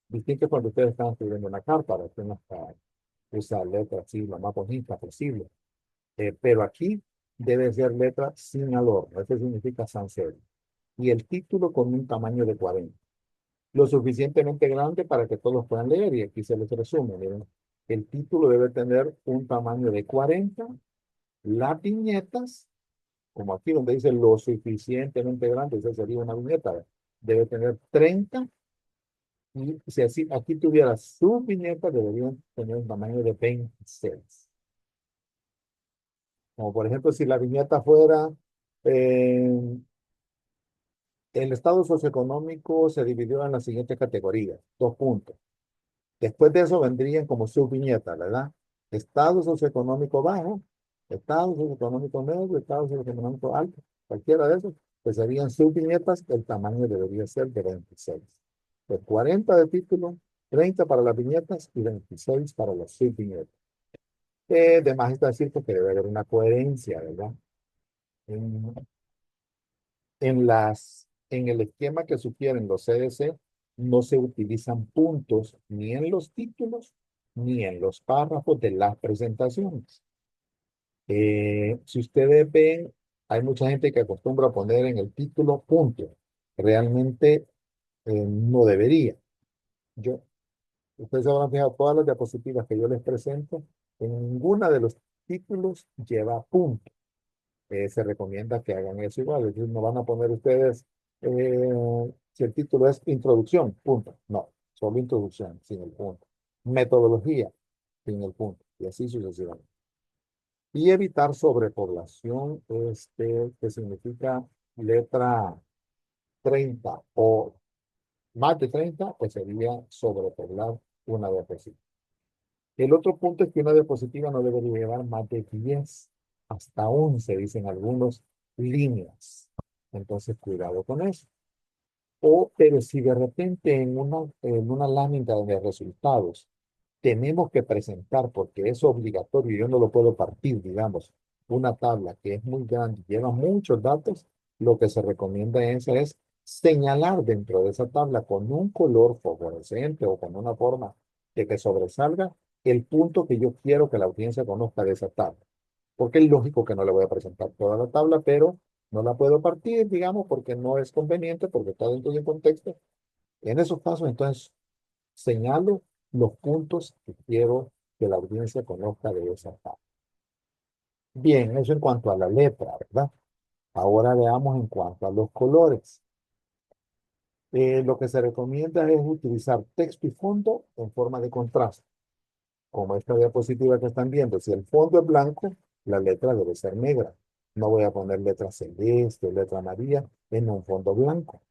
Distinto cuando ustedes están escribiendo una carta, usted no está, usa letras así lo más bonita posible. Pero aquí debe ser letra sin adorno, eso significa sans serif. Y el título con un tamaño de 40, lo suficientemente grande para que todos puedan leer, y aquí se les resume, miren, el título debe tener un tamaño de 40, las viñetas, como aquí donde dice lo suficientemente grande, esa sería una viñeta, debe tener 30, y si así, aquí tuviera su viñeta, deberían tener un tamaño de 26. Como por ejemplo, si la viñeta fuera, eh, el estado socioeconómico se dividió en las siguientes categorías, 2 puntos. Después de eso vendrían como subviñetas, ¿verdad? Estado socioeconómico bajo, estado socioeconómico medio, estado socioeconómico alto, cualquiera de esos, pues serían subviñetas, el tamaño debería ser de 26. De 40 de título, 30 para las viñetas y 26 para las subviñetas. De más está decir que debe haber una coherencia, ¿verdad? En, en el esquema que sugieren los CDC, no se utilizan puntos ni en los títulos ni en los párrafos de las presentaciones. Si ustedes ven, hay mucha gente que acostumbra a poner en el título puntos. Realmente no debería. Yo, ustedes se habrán fijado, todas las diapositivas que yo les presento, en ninguna de los títulos lleva punto. Se recomienda que hagan eso igual. Es decir, no van a poner ustedes, si el título es introducción, punto. No, solo introducción, sin el punto. Metodología, sin el punto. Y así sucesivamente. Y evitar sobrepoblación, que significa letra 30 o más de 30, pues sería sobrepoblar una diapositiva. El otro punto es que una diapositiva no debería llevar más de 10 hasta 11, dicen algunos, líneas. Entonces, cuidado con eso. Pero si de repente en una lámina de resultados tenemos que presentar, porque es obligatorio, yo no lo puedo partir, digamos, una tabla que es muy grande, lleva muchos datos, lo que se recomienda es señalar dentro de esa tabla con un color fosforescente o con una forma de que sobresalga el punto que yo quiero que la audiencia conozca de esa tabla. Porque es lógico que no le voy a presentar toda la tabla, pero no la puedo partir, digamos, porque no es conveniente, porque está dentro de un contexto. En esos casos, entonces, señalo los puntos que quiero que la audiencia conozca de esa tabla. Bien, eso en cuanto a la letra, ¿verdad? Ahora veamos en cuanto a los colores. Lo que se recomienda es utilizar texto y fondo en forma de contraste. Como esta diapositiva que están viendo, si el fondo es blanco, la letra debe ser negra. No voy a poner letra celeste, letra amarilla en un fondo blanco.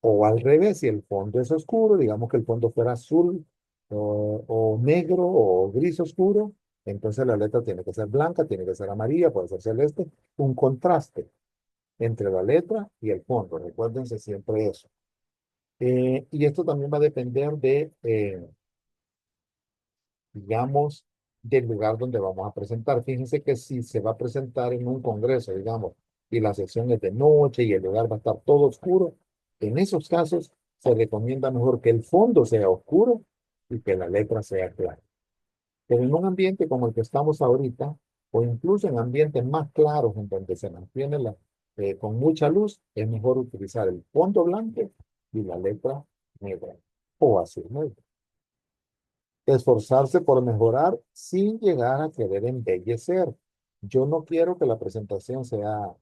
O al revés, si el fondo es oscuro, digamos que el fondo fuera azul, o negro o gris oscuro, entonces la letra tiene que ser blanca, tiene que ser amarilla, puede ser celeste, un contraste entre la letra y el fondo. Recuérdense siempre eso. Y esto también va a depender de, digamos, del lugar donde vamos a presentar. Fíjense que si se va a presentar en un congreso, digamos, y la sesión es de noche y el lugar va a estar todo oscuro, en esos casos se recomienda mejor que el fondo sea oscuro y que la letra sea clara. Pero en un ambiente como el que estamos ahorita, o incluso en ambientes más claros en donde se mantiene con mucha luz, es mejor utilizar el fondo blanco y la letra negra o azul negro. Esforzarse por mejorar sin llegar a querer embellecer. Yo no quiero que la presentación sea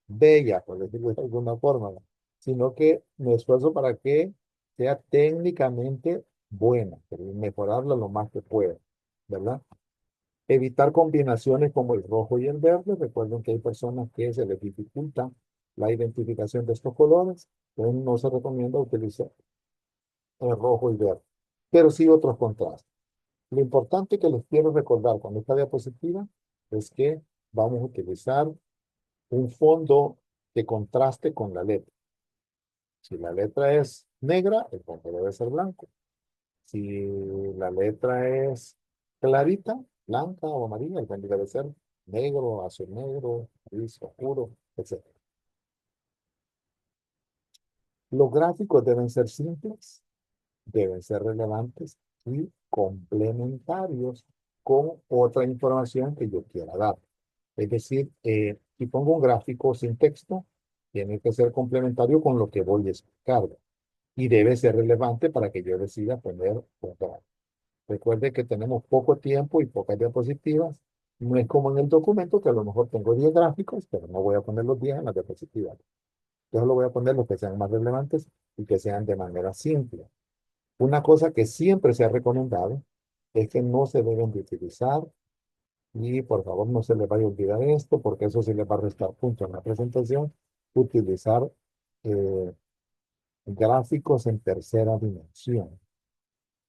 bella, por decirlo de alguna forma, ¿no? Sino que me esfuerzo para que sea técnicamente buena, pero mejorarla lo más que pueda, ¿verdad? Evitar combinaciones como el rojo y el verde. Recuerden que hay personas que se les dificulta la identificación de estos colores, entonces no se recomienda utilizar el rojo y verde, pero sí otros contrastes. Lo importante que les quiero recordar con esta diapositiva es que vamos a utilizar un fondo que contraste con la letra. Si la letra es negra, el fondo debe ser blanco. Si la letra es clarita, blanca o amarilla, el fondo debe ser negro, azul negro, gris oscuro, etc. Los gráficos deben ser simples, deben ser relevantes y complementarios con otra información que yo quiera dar. Es decir, si pongo un gráfico sin texto, tiene que ser complementario con lo que voy a explicar y debe ser relevante para que yo decida poner otra. Recuerde que tenemos poco tiempo y pocas diapositivas. No es como en el documento que a lo mejor tengo 10 gráficos, pero no voy a poner los 10 en las diapositivas. Yo solo voy a poner los que sean más relevantes y que sean de manera simple. Una cosa que siempre se ha recomendado es que no se deben de utilizar, y por favor no se les vaya a olvidar esto, porque eso sí les va a restar puntos en la presentación, utilizar eh, gráficos en tercera dimensión.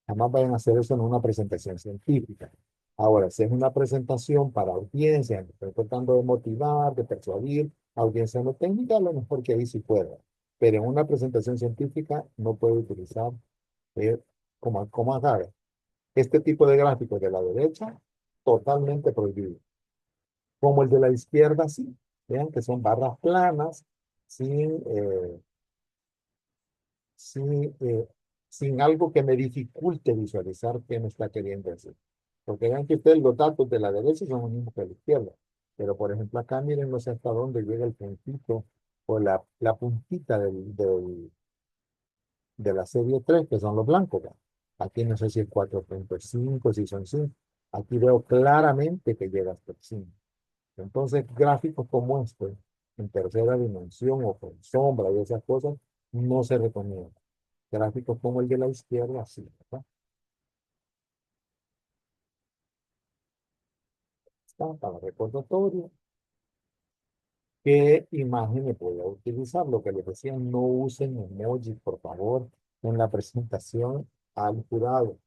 Jamás vayan a hacer eso en una presentación científica. Ahora, si es una presentación para audiencia, estoy tratando de motivar, de persuadir, audiencia no técnica, a lo mejor que ahí sí puedo. Pero en una presentación científica no puedo utilizar eh, como acá. Este tipo de gráficos de la derecha, totalmente prohibido. Como el de la izquierda, sí. Vean que son barras planas, sin, eh, sin, eh, sin algo que me dificulte visualizar qué me está queriendo decir. Porque vean que ustedes los datos de la derecha son los mismos que de la izquierda. Pero, por ejemplo, acá miren no sé hasta dónde llega el puntito o la puntita de la serie 3 que son los blancos, ¿verdad? Aquí no sé si es 4.5, si son 5. Aquí veo claramente que llega hasta el 5. Entonces, gráficos como este, en tercera dimensión o con sombra y esas cosas, no se recomiendan. Gráficos como el de la izquierda, sí, ¿verdad? Está para recordatorio. ¿Qué imágenes voy a utilizar? Lo que les decía, no usen emojis, por favor, en la presentación al jurado.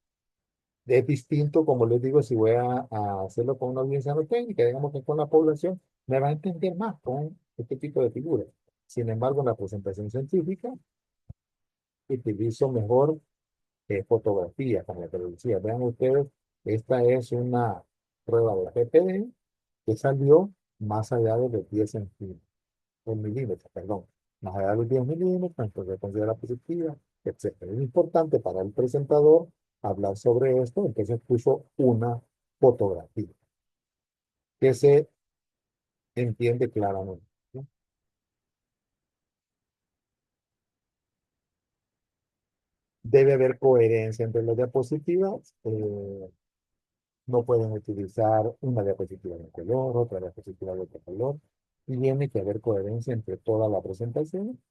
Es distinto, como les digo, si voy a hacerlo con una audiencia no técnica, digamos que con la población, me va a entender más con este tipo de figuras. Sin embargo, en la presentación científica, utilizo mejor fotografía, como te decía. Vean ustedes, esta es una prueba de PPD que salió más allá de los 10 centímetros, milímetros, perdón, más allá de los 10 milímetros, entonces considera positiva, etcétera. Es importante para el presentador hablar sobre esto, entonces puso una fotografía que se entiende claramente, ¿no? Debe haber coherencia entre las diapositivas. No pueden utilizar una diapositiva de un color, otra diapositiva de otro color. Y tiene que haber coherencia entre toda la presentación.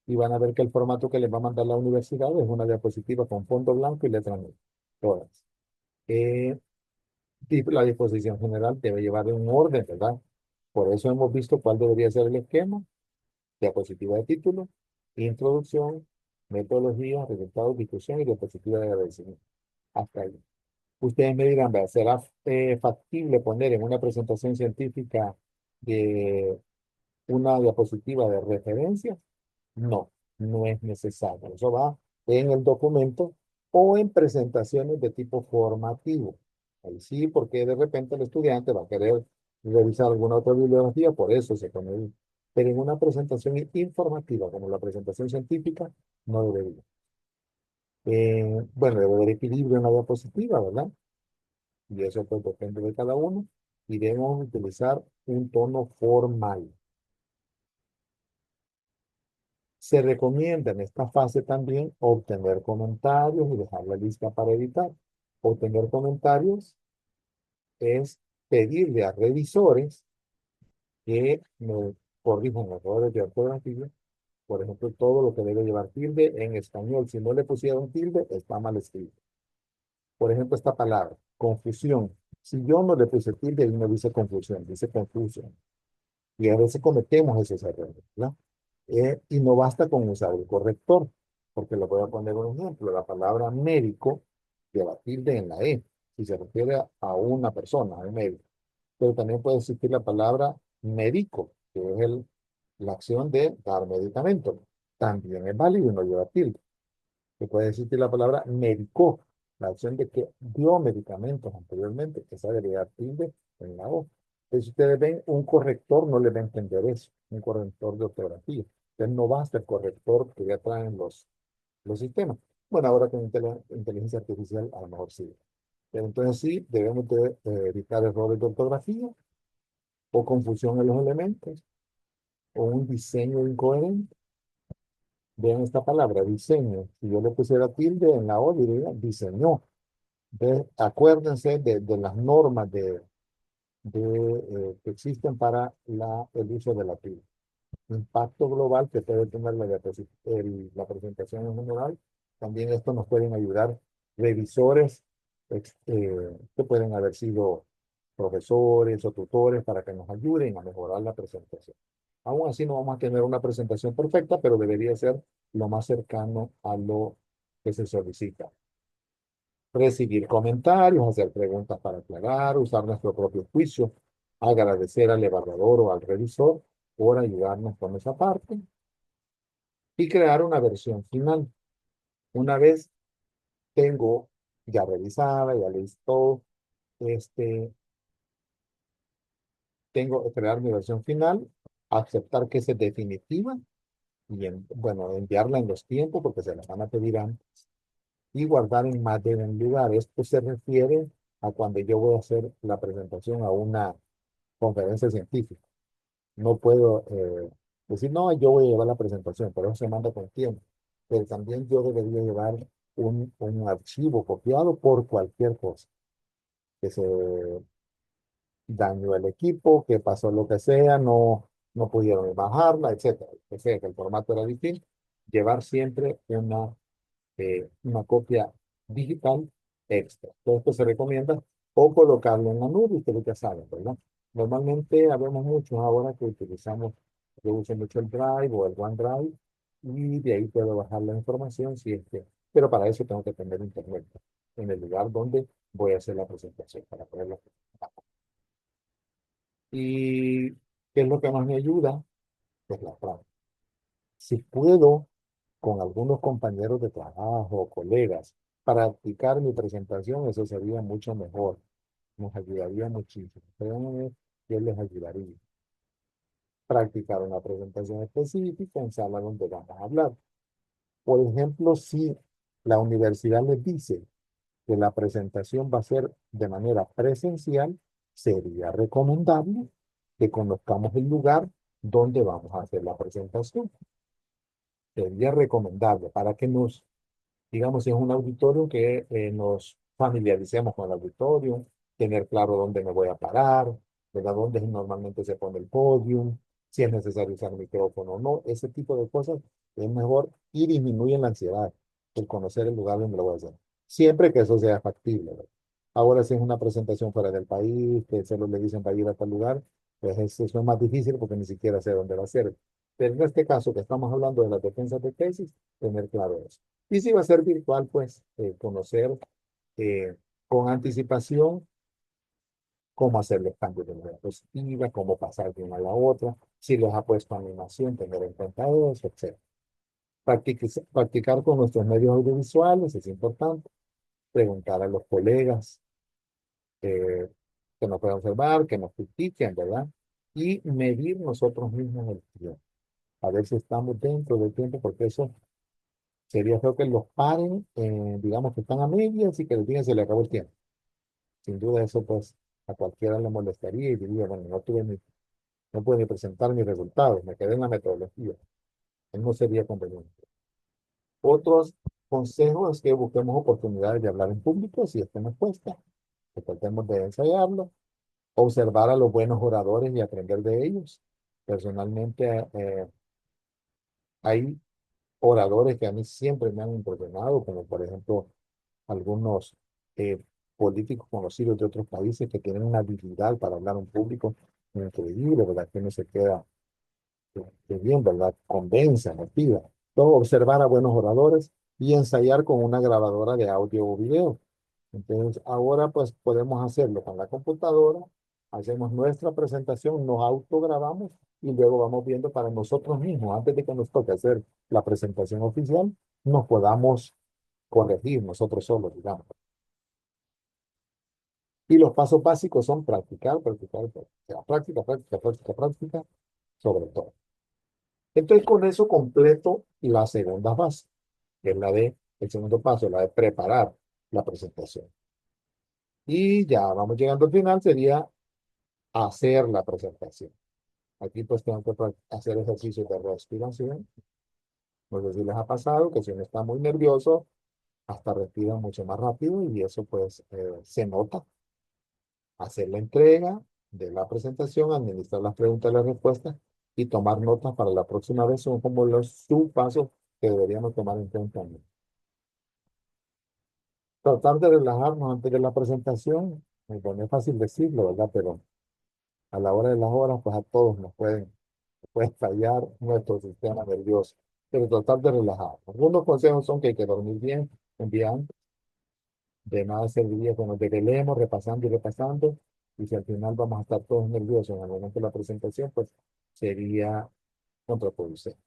Y van a ver que el formato que les va a mandar la universidad es una diapositiva con fondo blanco y letra negra. Todas. Eh, y la disposición general debe llevar un orden, ¿verdad? Por eso hemos visto cuál debería ser el esquema. Diapositiva de título, introducción, metodología, resultados, discusión y diapositiva de agradecimiento. Hasta ahí. Ustedes me dirán, vea, ¿será factible poner en una presentación científica de una diapositiva de referencia? No, no es necesario. Eso va en el documento o en presentaciones de tipo formativo. Ahí sí, porque de repente el estudiante va a querer revisar alguna otra bibliografía, por eso se pone ahí. Pero en una presentación informativa, como la presentación científica, no debería. Bueno, debe haber equilibrio en la diapositiva, ¿verdad? Y eso pues depende de cada uno. Y debemos utilizar un tono formal. Se recomienda en esta fase también obtener comentarios y dejar la lista para editar. Obtener comentarios es pedirle a revisores que me corrijan errores de ortografía. Por ejemplo, todo lo que debe llevar tilde en español. Si no le pusieron tilde, está mal escrito. Por ejemplo, esta palabra, confusión. Si yo no le puse tilde, él no dice confusión, dice confusión. Y a veces cometemos esos errores, ¿verdad? Y no basta con usar el corrector, porque le voy a poner un ejemplo. La palabra médico lleva tilde en la E, si se refiere a una persona, a un médico. Pero también puede existir la palabra médico, que es la acción de dar medicamento. También es válido y no lleva tilde. Se puede existir la palabra médico, la acción de que dio medicamentos anteriormente, que esa debería dar tilde en la O. Entonces, si ustedes ven, un corrector no le va a entender eso, un corrector de ortografía. Entonces, no basta el corrector que ya traen los sistemas. Bueno, ahora con inteligencia artificial a lo mejor sí. Pero entonces sí, debemos de, evitar errores de ortografía o confusión en los elementos o un diseño incoherente. Vean esta palabra, diseño. Si yo le pusiera tilde en la O, diría diseñó. Acuérdense de las normas que existen para el uso de la tilde. Impacto global que puede tener la presentación en general. También esto nos pueden ayudar revisores que pueden haber sido profesores o tutores para que nos ayuden a mejorar la presentación. Aún así no vamos a tener una presentación perfecta, pero debería ser lo más cercano a lo que se solicita. Recibir comentarios, hacer preguntas para aclarar, usar nuestro propio juicio, agradecer al evaluador o al revisor por ayudarnos con esa parte y crear una versión final. Una vez tengo ya revisada, ya listo, este, tengo que crear mi versión final, aceptar que es definitiva y, bueno, enviarla en los tiempos porque se la van a pedir antes y guardar en más de un lugar. Esto se refiere a cuando yo voy a hacer la presentación a una conferencia científica. No puedo decir, no, yo voy a llevar la presentación, pero eso se manda con tiempo. Pero también yo debería llevar un archivo copiado por cualquier cosa, que se dañó el equipo, que pasó lo que sea, no pudieron bajarla, etcétera. Que sea que el formato era distinto. Llevar siempre una copia digital extra. Todo esto se recomienda o colocarlo en la nube, ustedes ya saben, ¿verdad? Normalmente habemos muchos ahora que utilizamos, yo uso mucho el Drive o el OneDrive y de ahí puedo bajar la información si es que, pero para eso tengo que tener internet en el lugar donde voy a hacer la presentación para poderla presentar. ¿Y qué es lo que más me ayuda? Pues la práctica. Si puedo con algunos compañeros de trabajo o colegas practicar mi presentación, eso sería mucho mejor. Nos ayudaría muchísimo. Créanme que les ayudaría. Practicar una presentación específica en sala donde vamos a hablar. Por ejemplo, si la universidad les dice que la presentación va a ser de manera presencial, sería recomendable que conozcamos el lugar donde vamos a hacer la presentación. Sería recomendable para que digamos, si es un auditorio, que nos familiaricemos con el auditorio, tener claro dónde me voy a parar, ¿verdad? Dónde normalmente se pone el podium, si es necesario usar micrófono o no, ese tipo de cosas es mejor y disminuyen la ansiedad, el conocer el lugar donde lo voy a hacer. Siempre que eso sea factible, ¿verdad? Ahora, si es una presentación fuera del país, que solo le dicen para ir a tal lugar, pues eso es más difícil porque ni siquiera sé dónde va a ser. Pero en este caso, que estamos hablando de las defensas de tesis, tener claro eso. Y si va a ser virtual, pues conocer eh, con anticipación cómo hacer los cambios de la diapositiva, cómo pasar de una a la otra, si les ha puesto animación, tener en cuenta eso, etc. Practicar con nuestros medios audiovisuales es importante, preguntar a los colegas eh, que nos puedan observar, que nos critiquen, ¿verdad? Y medir nosotros mismos el tiempo, a ver si estamos dentro del tiempo, porque eso sería feo que los paren, digamos que están a medias y que les digan se le acabó el tiempo. Sin duda eso pues a cualquiera le molestaría y diría, bueno, no pude ni presentar mis resultados, me quedé en la metodología. No sería conveniente. Otros consejos es que busquemos oportunidades de hablar en público si esto nos cuesta, que tratemos de ensayarlo, observar a los buenos oradores y aprender de ellos. Personalmente, hay oradores que a mí siempre me han impresionado, como por ejemplo algunos eh, políticos conocidos de otros países que tienen una habilidad para hablar en público increíble, ¿verdad? Que uno se queda bien, ¿verdad? Convenza, motiva. Todo observar a buenos oradores y ensayar con una grabadora de audio o video. Entonces, ahora pues podemos hacerlo con la computadora, hacemos nuestra presentación, nos autograbamos y luego vamos viendo para nosotros mismos, antes de que nos toque hacer la presentación oficial, nos podamos corregir nosotros solos, digamos. Y los pasos básicos son practicar, practicar, practicar, práctica, práctica, práctica, práctica, sobre todo. Entonces, con eso completo la segunda fase, que es el segundo paso, la de preparar la presentación. Y ya vamos llegando al final, sería hacer la presentación. Aquí pues tengo que hacer ejercicios de respiración. No sé si les ha pasado que si uno está muy nervioso, hasta respira mucho más rápido y eso pues se nota. Hacer la entrega de la presentación, administrar las preguntas y las respuestas y tomar notas para la próxima vez son como los subpasos que deberíamos tomar en cuenta. Tratar de relajarnos antes de la presentación, bueno, es fácil decirlo, ¿verdad? Pero a la hora de las horas, pues a todos puede fallar nuestro sistema nervioso. Pero tratar de relajar. Algunos consejos son que hay que dormir bien, un día antes. De nada serviría cuando de que leemos, repasando y repasando. Y si al final vamos a estar todos nerviosos en el momento de la presentación, pues sería contraproducente.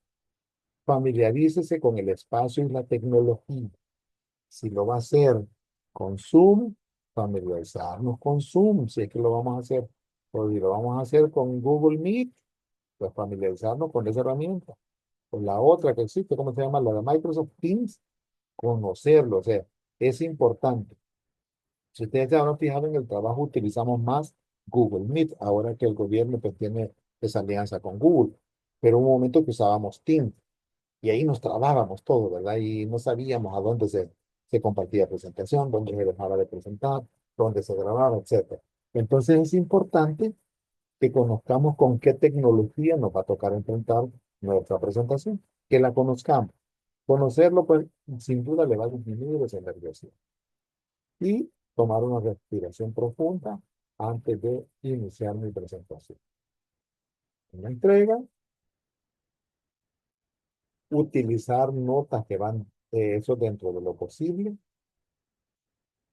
Familiarícese con el espacio y la tecnología. Si lo va a hacer con Zoom, familiarizarnos con Zoom, si es que lo vamos a hacer. O si lo vamos a hacer con Google Meet, pues familiarizarnos con esa herramienta. O la otra que existe, ¿cómo se llama? La de Microsoft Teams, conocerlo. O sea, es importante. Si ustedes se habrán fijado en el trabajo, utilizamos más Google Meet, ahora que el gobierno pues, tiene esa alianza con Google. Pero hubo un momento que usábamos Teams y ahí nos trabábamos todo, ¿verdad? Y no sabíamos a dónde se compartía presentación, dónde se dejaba de presentar, dónde se grababa, etcétera. Entonces es importante que conozcamos con qué tecnología nos va a tocar enfrentar nuestra presentación, que la conozcamos. Conocerlo, pues, sin duda le va a disminuir ese nerviosismo. Y tomar una respiración profunda antes de iniciar mi presentación. En la entrega, utilizar notas que van, eso dentro de lo posible.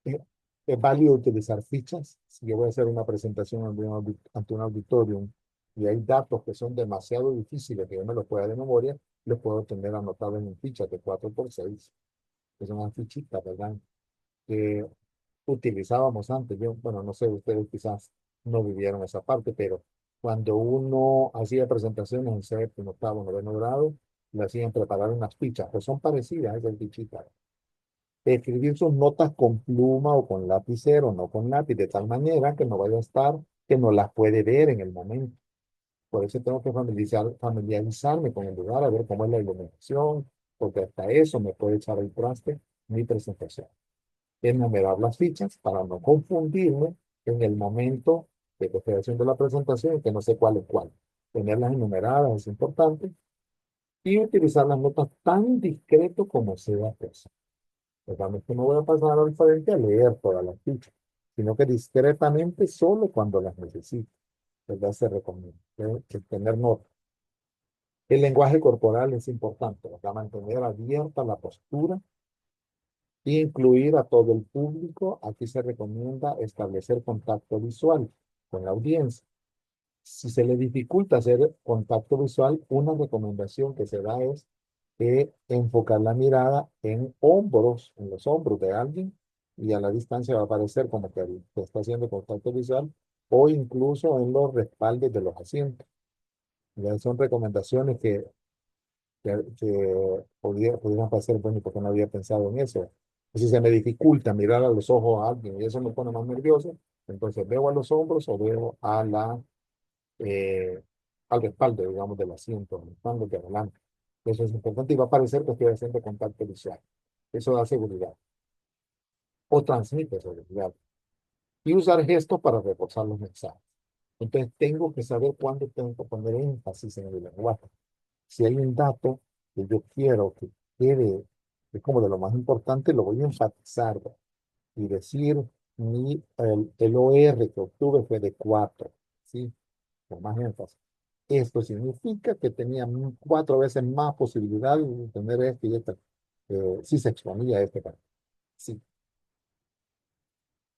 Eh, Es válido utilizar fichas. Si yo voy a hacer una presentación ante un auditorium y hay datos que son demasiado difíciles que yo me los pueda de memoria, los puedo tener anotados en fichas de 4x6, que son unas fichitas, ¿verdad? Que utilizábamos antes. Yo, bueno, no sé, ustedes quizás no vivieron esa parte, pero cuando uno hacía presentaciones en séptimo, octavo, noveno grado, le hacían preparar unas fichas, que son parecidas a esas fichitas. Escribir sus notas con pluma o con lapicero, no con lápiz, de tal manera que no vaya a estar, que no las puede ver en el momento. Por eso tengo que familiarizarme con el lugar, a ver cómo es la iluminación, porque hasta eso me puede echar el traste mi presentación. Enumerar las fichas para no confundirme en el momento de que estoy haciendo la presentación y que no sé cuál es cuál. Tenerlas enumeradas es importante y utilizar las notas tan discreto como sea posible. Realmente no voy a pasar al frente a leer todas las fichas, sino que discretamente solo cuando las necesito. ¿Verdad? Se recomienda tener nota. El lenguaje corporal es importante, ¿verdad? Mantener abierta la postura Incluir a todo el público. Aquí se recomienda establecer contacto visual con la audiencia. Si se le dificulta hacer contacto visual, una recomendación que se da es enfocar la mirada en hombros, en los hombros de alguien, y a la distancia va a parecer como que está haciendo contacto visual, o incluso en los respaldos de los asientos. Ya son recomendaciones que pudieran parecer, bueno, porque no había pensado en eso. Si se me dificulta mirar a los ojos a alguien y eso me pone más nervioso, entonces veo a los hombros o veo eh, al respaldo, digamos, del asiento, el respaldo de adelante. Eso es importante y va a parecer que estoy haciendo contacto visual. Eso da seguridad o transmite seguridad. Y usar gestos para reforzar los mensajes. Entonces tengo que saber cuándo tengo que poner énfasis en el lenguaje. Si hay un dato que yo quiero que quede, es como de lo más importante, lo voy a enfatizar, ¿verdad? Y decir, el OR que obtuve fue de 4, ¿sí? Con más énfasis. Esto significa que tenía 4 veces más posibilidades de tener este y este, si se exponía a este caso. Sí.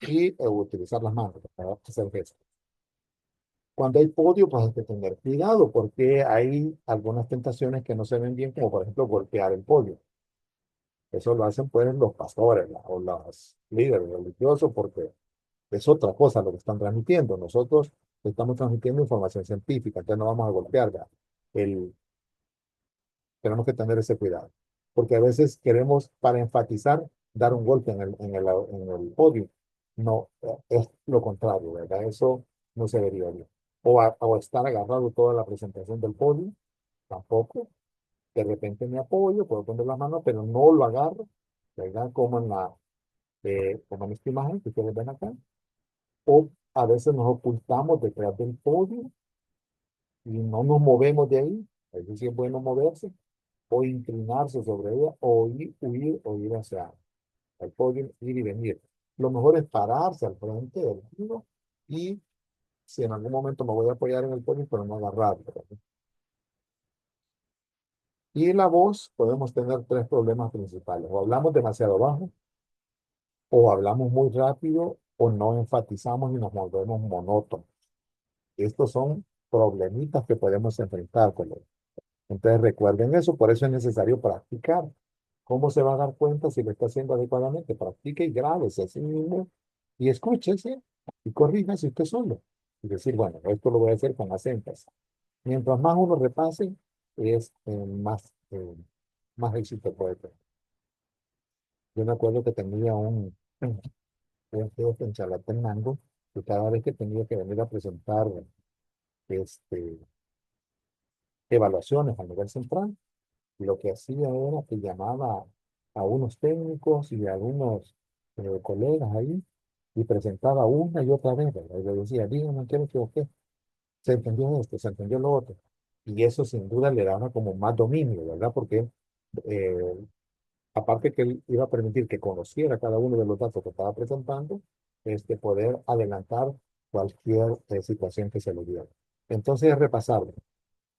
Y utilizar las manos para hacer gestos. Cuando hay podio, pues hay que tener cuidado porque hay algunas tentaciones que no se ven bien, como por ejemplo golpear el podio. Eso lo hacen pues los pastores o los líderes religiosos porque es otra cosa lo que están transmitiendo. Nosotros estamos transmitiendo información científica, entonces no vamos a golpear. ¿Verdad? El, Tenemos que tener ese cuidado, porque a veces queremos, para enfatizar, dar un golpe en el podio. No, es lo contrario, ¿verdad? Eso no se debería bien. O estar agarrado toda la presentación del podio, tampoco. De repente me apoyo, puedo poner las manos, pero no lo agarro, ¿verdad? Como en esta imagen que ustedes ven acá. O a veces nos ocultamos detrás del podio y no nos movemos de ahí. Es decir, es bueno moverse o inclinarse sobre ella, o huir o ir hacia el podio, ir y venir. Lo mejor es pararse al frente del tiro y si en algún momento me voy a apoyar en el podio, pero no agarrarlo. ¿Verdad? Y la voz, podemos tener tres problemas principales. O hablamos demasiado bajo, o hablamos muy rápido, o no enfatizamos y nos volvemos monótonos. Estos son problemitas que podemos enfrentar, colegas. Entonces recuerden eso, por eso es necesario practicar. ¿Cómo se va a dar cuenta si lo está haciendo adecuadamente? Practique y grábese a sí mismo y escúchese y corríjase usted solo. Y decir, bueno, esto lo voy a hacer con más énfasis. Mientras más uno repase, es más éxito puede tener. Yo me acuerdo que tenía un jefe en Chalatenango que cada vez que tenía que venir a presentar este, evaluaciones a nivel central, lo que hacía era que llamaba a unos técnicos y a algunos colegas ahí y presentaba una y otra vez, ¿verdad? Y le decía, dígame, ¿qué me equivoqué? Se entendió esto, se entendió lo otro. Y eso sin duda le daba como más dominio, ¿verdad? Porque eh, aparte que él iba a permitir que conociera cada uno de los datos que estaba presentando, poder adelantar cualquier situación que se le diera. Entonces, repasarlo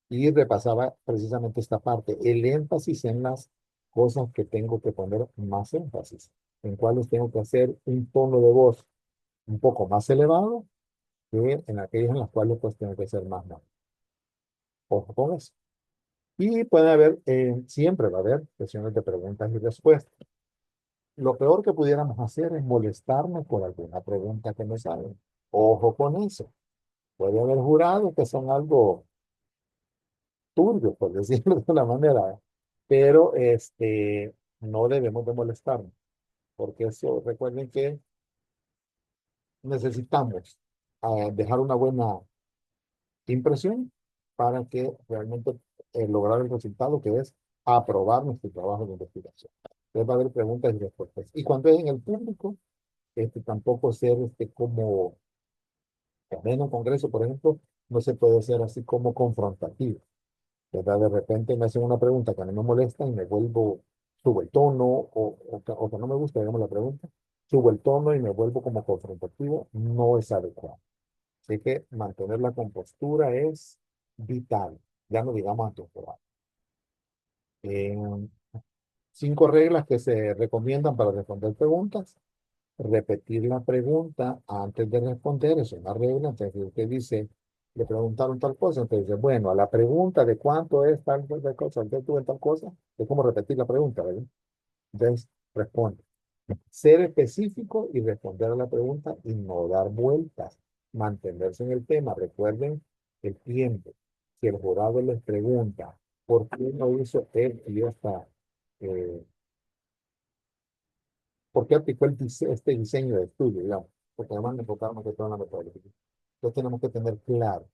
y repasaba precisamente esta parte, el énfasis en las cosas que tengo que poner más énfasis, en cuáles tengo que hacer un tono de voz un poco más elevado que en aquellas en las cuales pues tengo que ser más bajo. Ojo con eso. Y puede haber, siempre va a haber sesiones de preguntas y respuestas. Lo peor que pudiéramos hacer es molestarnos por alguna pregunta que me sale. Ojo con eso. Puede haber jurados que son algo turbio, por decirlo de una manera, pero no debemos de molestarnos, porque eso, recuerden que necesitamos dejar una buena impresión para que realmente lograr el resultado que es aprobar nuestro trabajo de investigación. Entonces va a haber preguntas y respuestas. Y cuando es en el público, tampoco ser como en un congreso, por ejemplo, no se puede ser así como confrontativo. ¿Verdad? De repente me hacen una pregunta que a mí me molesta y subo el tono o que no me gusta, digamos, la pregunta, subo el tono y me vuelvo como confrontativo, no es adecuado. Así que mantener la compostura es vital, ya no digamos antes. 5 reglas que se recomiendan para responder preguntas. Repetir la pregunta antes de responder es una regla. Entonces, usted dice, le preguntaron tal cosa, entonces dice, bueno, a la pregunta de cuánto es tal cosa, ¿usted tuvo tal cosa? Es como repetir la pregunta, ¿verdad? Entonces, responde. Ser específico y responder a la pregunta y no dar vueltas. Mantenerse en el tema. Recuerden el tiempo. Si el jurado les pregunta, ¿por qué no hizo él y esta, eh, por qué aplicó este diseño de estudio, digamos? Porque además me enfocaron que todo en la metodología. Entonces tenemos que tener claro,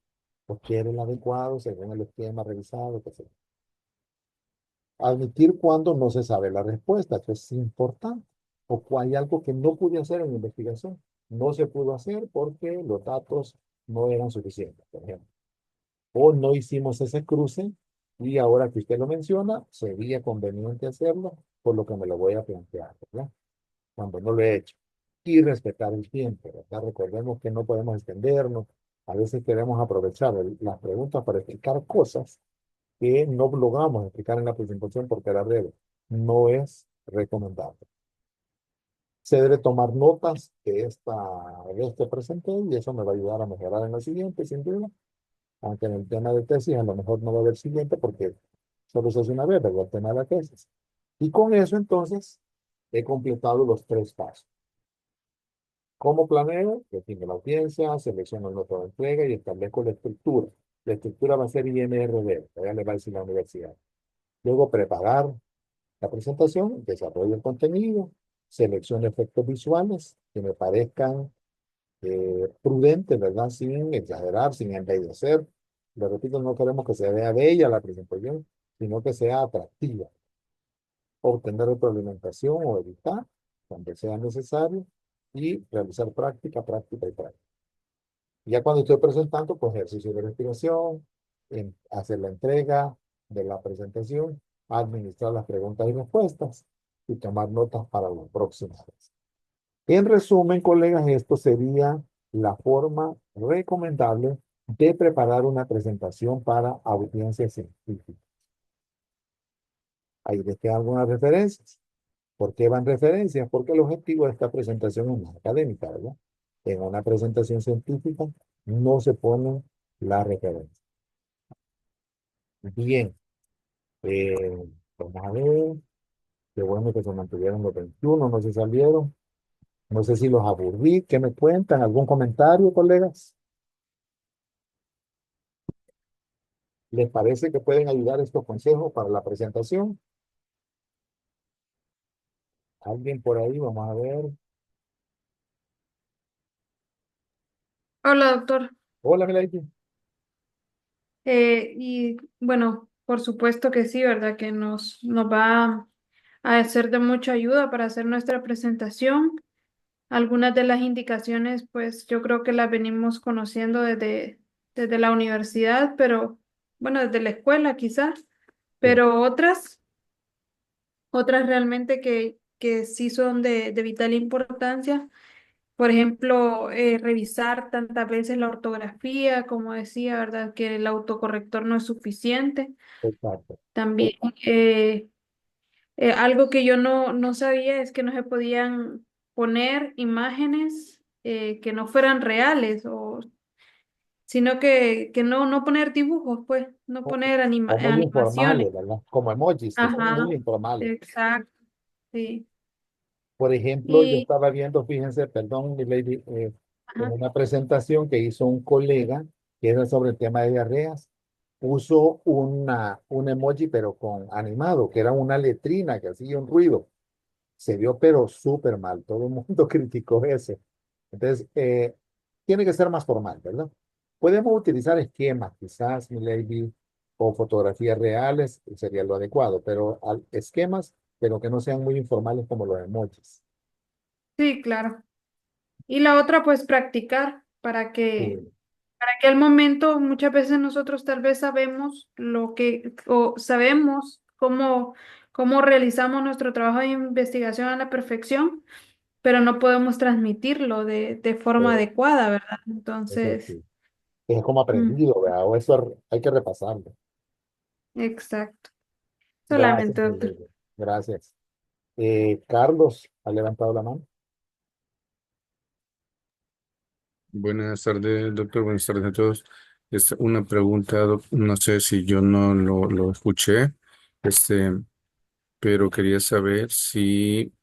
¿por qué era el adecuado según el esquema revisado, etc. Admitir cuando no se sabe la respuesta, eso es importante. O hay algo que no pude hacer en la investigación. No se pudo hacer porque los datos no eran suficientes, por ejemplo. O no hicimos ese cruce y ahora que usted lo menciona, sería conveniente hacerlo, por lo que me lo voy a plantear, ¿verdad? Cuando no lo he hecho. Y respetar el tiempo, ¿verdad? Recordemos que no podemos extendernos. A veces queremos aprovechar las preguntas para explicar cosas que no logramos explicar en la presentación porque era breve. No es recomendable. Se debe tomar notas de este presente y eso me va a ayudar a mejorar en la siguiente, sin duda. Aunque en el tema de tesis a lo mejor no va a haber siguiente porque solo se hace una vez, ¿verdad? El tema de la tesis. Y con eso entonces he completado los 3 pasos. ¿Cómo planeo? Defino la audiencia, selecciono el método de entrega y establezco la estructura. La estructura va a ser IMRD, ya le va a decir la universidad. Luego preparar la presentación, desarrollo el contenido, selecciono efectos visuales que me parezcan prudentes, ¿verdad? Sin exagerar, sin embellecer. Le repito, no queremos que se vea bella la presentación, sino que sea atractiva. Obtener retroalimentación o editar cuando sea necesario y realizar práctica, práctica y práctica. Ya cuando estoy presentando, pues ejercicio de respiración, hacer la entrega de la presentación, administrar las preguntas y respuestas y tomar notas para la próxima vez. En resumen, colegas, esto sería la forma recomendable de preparar una presentación para audiencias científicas. Ahí les quedan algunas referencias. ¿Por qué van referencias? Porque el objetivo de esta presentación es más académica, ¿verdad? En una presentación científica no se ponen las referencias. Bien, eh, vamos a ver. Qué bueno que se mantuvieron los 21, no se salieron. No sé si los aburrí. ¿Qué me cuentan? ¿Algún comentario, colegas? ¿Les parece que pueden ayudar estos consejos para la presentación? ¿Alguien por ahí? Vamos a ver. Hola, doctor. Hola, Milady. Y bueno, por supuesto que sí, ¿verdad? Que nos va a ser de mucha ayuda para hacer nuestra presentación. Algunas de las indicaciones, pues yo creo que las venimos conociendo desde la universidad, pero bueno, desde la escuela quizás, Sí, pero otras realmente que sí son de vital importancia. Por ejemplo, revisar tantas veces la ortografía, como decía, ¿verdad? Que el autocorrector no es suficiente. exacto. También algo que yo no sabía es que no se podían poner imágenes que no fueran reales, sino que no poner dibujos, pues, no O, poner o muy animaciones. informales, ¿verdad? Como emojis, que son Ajá, muy informales. exacto, sí. Por ejemplo, yo Y, estaba viendo, fíjense, perdón, Milady, en ajá, una presentación que hizo un colega que era sobre el tema de diarreas, puso un emoji, pero con animado, que era una letrina que hacía un ruido. Se vio pero súper mal, todo el mundo criticó ese. Entonces, tiene que ser más formal, ¿verdad? Podemos utilizar esquemas, quizás, mi lady, o fotografías reales, sería lo adecuado, pero esquemas, pero que no sean muy informales como los emojis. sí, claro. Y la otra, pues practicar Sí, para que al momento muchas veces nosotros tal vez sabemos o sabemos cómo realizamos nuestro trabajo de investigación a la perfección, pero no podemos transmitirlo de forma eh, adecuada, ¿verdad? eso Entonces, sí. Es como mm, aprendido, ¿verdad? O eso hay que repasarlo. exacto. Gracias, Solamente, mi doctor. lady. Gracias. Carlos, ¿ha levantado la mano? Buenas tardes, doctor. Buenas tardes a todos. Una pregunta, no sé si yo no lo escuché, este, pero quería saber si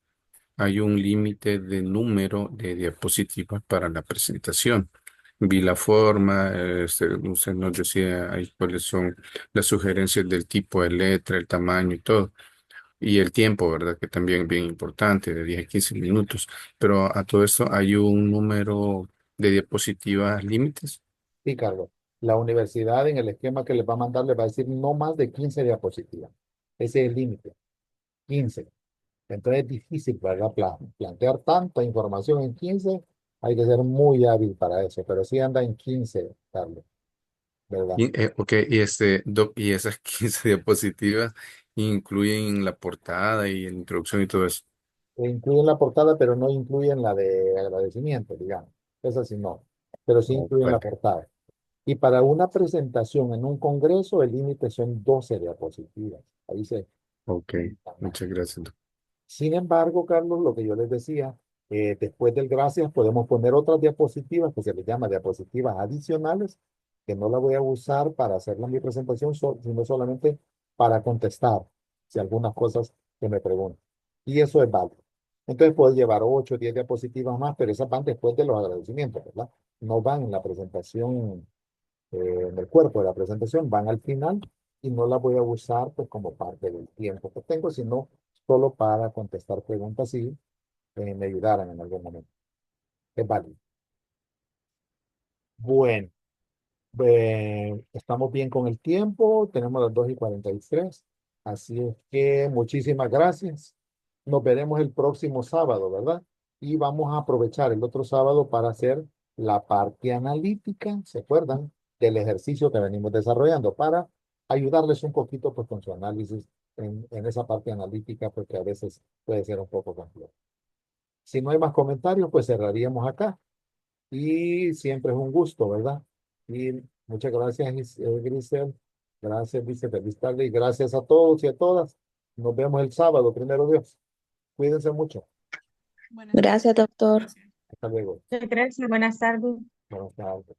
hay un límite de número de diapositivas para la presentación. Vi la forma, usted nos decía ahí cuáles son las sugerencias del tipo de letra, el tamaño y todo. Y el tiempo, ¿verdad? Que también es bien importante, de 10 a 15 minutos. Pero a todo esto hay un número de diapositivas límites. Sí, Carlos. La universidad en el esquema que les va a mandar les va a decir no más de 15 diapositivas. Ese es el límite, 15. Entonces es difícil, ¿verdad? Plantear tanta información en 15, hay que ser muy hábil para eso, pero sí anda en 15, Carlos, ¿verdad? Ok, Doc, y esas 15 diapositivas incluyen la portada y la introducción y todo eso. Incluyen la portada, pero no incluyen la de agradecimiento, digamos. Esa sí no, pero sí Oh, incluyen la vale. portada. Y para una presentación en un congreso, el límite son 12 diapositivas. Ahí se Ok, limitan más. muchas gracias, Doc. Sin embargo, Carlos, lo que yo les decía, después del gracias podemos poner otras diapositivas que se les llama diapositivas adicionales, que no la voy a usar para hacer mi presentación, sino solamente para contestar si algunas cosas que me preguntan. Y eso es válido. Entonces puedes llevar 8 o 10 diapositivas más, pero esas van después de los agradecimientos, ¿verdad? No van en la presentación, en el cuerpo de la presentación, van al final y no las voy a usar pues como parte del tiempo que tengo, sino solo para contestar preguntas si me ayudaran en algún momento. Es válido. Bueno, estamos bien con el tiempo, tenemos las 2:43, así es que muchísimas gracias. Nos veremos el próximo sábado, ¿verdad? Y vamos a aprovechar el otro sábado para hacer la parte analítica, ¿se acuerdan? Del ejercicio que venimos desarrollando para ayudarles un poquito pues, con su análisis en esa parte analítica, porque a veces puede ser un poco complejo. Si no hay más comentarios, pues cerraríamos acá. Y siempre es un gusto, ¿verdad? Y muchas gracias, Grisel. Gracias, Vice. Feliz tarde. Y gracias a todos y a todas. Nos vemos el sábado, primero Dios. Cuídense mucho. Gracias, doctor. Hasta luego. Gracias, buenas tardes. Buenas tardes.